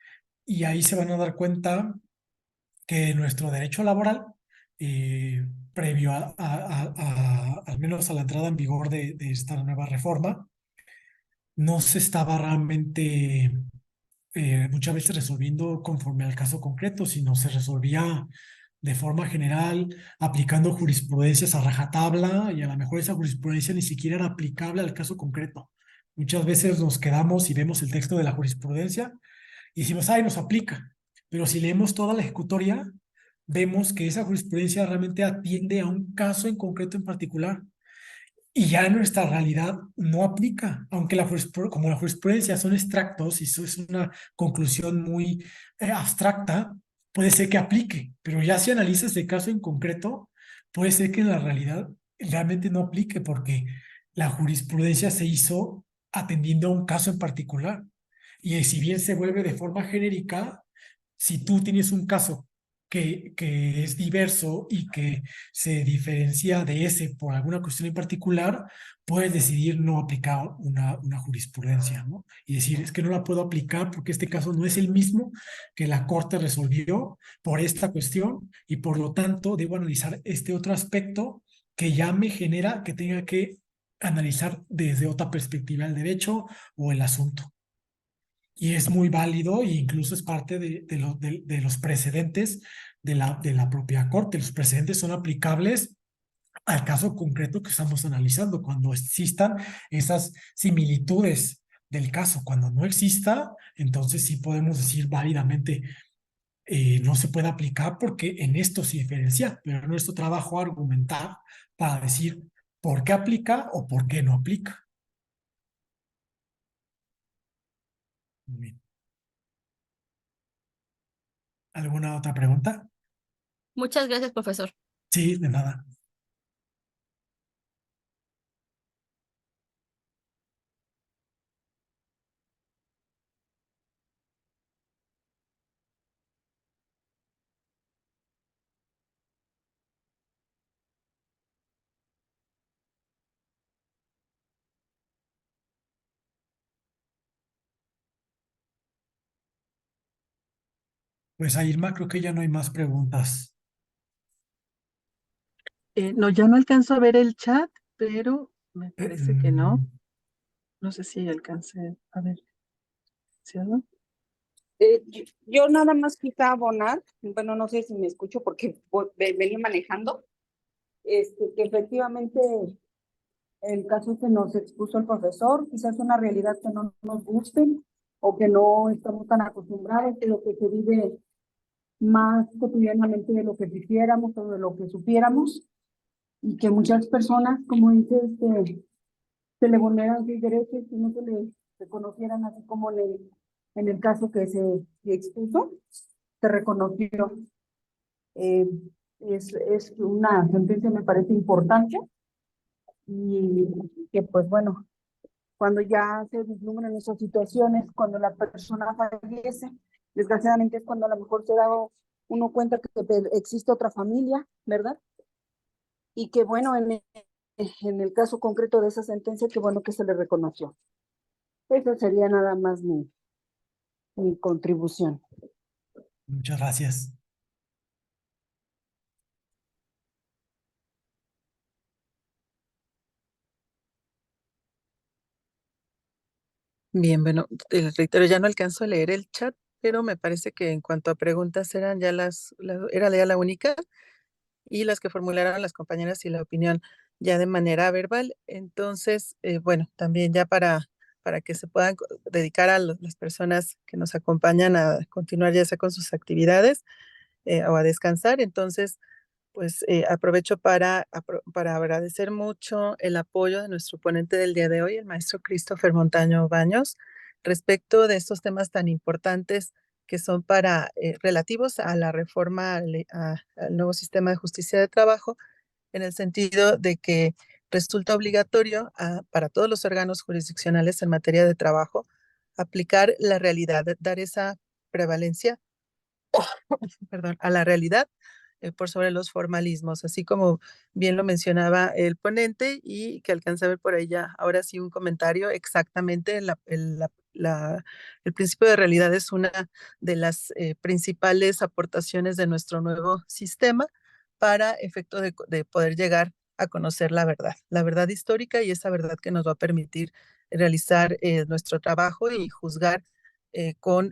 y ahí se van a dar cuenta que nuestro derecho laboral, previo al menos a la entrada en vigor de esta nueva reforma, no se estaba realmente muchas veces resolviendo conforme al caso concreto, sino se resolvía de forma general, aplicando jurisprudencias a rajatabla y a lo mejor esa jurisprudencia ni siquiera era aplicable al caso concreto. Muchas veces nos quedamos y vemos el texto de la jurisprudencia y decimos, ay, nos aplica. Pero si leemos toda la ejecutoria, vemos que esa jurisprudencia realmente atiende a un caso en concreto en particular y ya en nuestra realidad no aplica, aunque como la jurisprudencia son extractos y eso es una conclusión muy abstracta, puede ser que aplique, pero ya si analizas el caso en concreto, puede ser que en la realidad realmente no aplique porque la jurisprudencia se hizo atendiendo a un caso en particular. Y si bien se vuelve de forma genérica, si tú tienes un caso que es diverso y que se diferencia de ese por alguna cuestión en particular, puedes decidir no aplicar una jurisprudencia, ¿no? Y decir, es que no la puedo aplicar porque este caso no es el mismo que la Corte resolvió por esta cuestión y por lo tanto debo analizar este otro aspecto que ya me genera que tenga que analizar desde otra perspectiva el derecho o el asunto. Y es muy válido e incluso es parte de los precedentes de la propia Corte. Los precedentes son aplicables al caso concreto que estamos analizando, cuando existan esas similitudes del caso. Cuando no exista, entonces sí podemos decir válidamente no se puede aplicar porque en esto se diferencia, pero es nuestro trabajo argumentar para decir por qué aplica o por qué no aplica. Muy bien. ¿Alguna otra pregunta? Muchas gracias, profesor. Sí, de nada. Pues a Irma creo que ya no hay más preguntas. No, ya no alcanzo a ver el chat, pero me parece que no. Mm, No sé si alcancé a ver. ¿Sí, no? Yo nada más quisiera abonar, bueno, no sé si me escucho porque venía manejando, que efectivamente el caso que nos expuso el profesor, quizás es una realidad que no nos guste o que no estamos tan acostumbrados, de lo que se vive más cotidianamente de lo que quisiéramos o de lo que supiéramos, y que muchas personas, como dice, se le vulneran sus derechos y no se le reconocieran, así como en el caso que se expuso, se reconoció. Eh, es una sentencia, me parece importante, y que pues bueno, cuando ya se vislumbran esas situaciones, cuando la persona fallece, desgraciadamente es cuando a lo mejor se da uno cuenta que existe otra familia, ¿verdad? Y que bueno, en el caso concreto de esa sentencia, que bueno que se le reconoció. Esa sería nada más mi contribución. muchas gracias. Bien, bueno, reitero, ya no alcanzo a leer el chat, pero me parece que en cuanto a preguntas eran ya era ya la única, y las que formularon las compañeras y la opinión ya de manera verbal. Entonces, bueno, también ya para que se puedan dedicar a las personas que nos acompañan a continuar ya sea con sus actividades o a descansar. Entonces, pues aprovecho para agradecer mucho el apoyo de nuestro ponente del día de hoy, el maestro Christopher Montaño Baños, respecto de estos temas tan importantes que son relativos a la reforma al nuevo sistema de justicia de trabajo, en el sentido de que resulta obligatorio para todos los órganos jurisdiccionales en materia de trabajo aplicar la realidad, dar esa prevalencia, perdón, a la realidad por sobre los formalismos, así como bien lo mencionaba el ponente y que alcanza a ver por ahí ya, ahora sí un comentario, exactamente el principio de realidad es una de las principales aportaciones de nuestro nuevo sistema para efecto de poder llegar a conocer la verdad histórica, y esa verdad que nos va a permitir realizar nuestro trabajo y juzgar con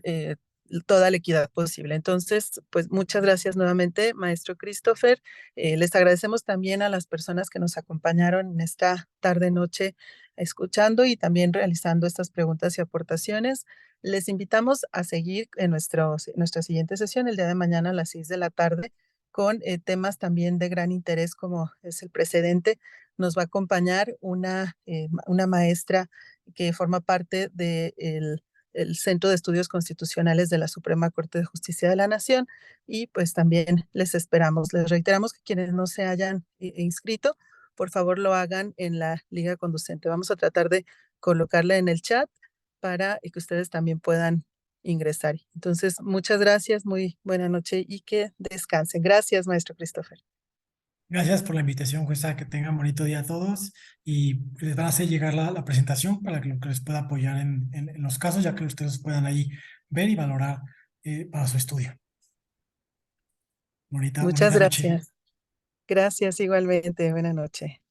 toda la equidad posible. Entonces, pues muchas gracias nuevamente, maestro Christopher. Les agradecemos también a las personas que nos acompañaron en esta tarde-noche escuchando y también realizando estas preguntas y aportaciones. Les invitamos a seguir en nuestra siguiente sesión el día de mañana a las 6 de la tarde con temas también de gran interés como es el precedente. Nos va a acompañar una maestra que forma parte del el Centro de Estudios Constitucionales de la Suprema Corte de Justicia de la Nación, y pues también les esperamos. Les reiteramos que quienes no se hayan inscrito, por favor lo hagan en la liga conducente. Vamos a tratar de colocarla en el chat para que ustedes también puedan ingresar. Entonces, muchas gracias, muy buena noche y que descansen. Gracias, maestro Christopher. Gracias por la invitación, jueza. Que tengan bonito día a todos y les van a hacer llegar la presentación para que les pueda apoyar en los casos, ya que ustedes puedan ahí ver y valorar para su estudio. Muchas Bonita noche. gracias. Gracias igualmente. Buena noche.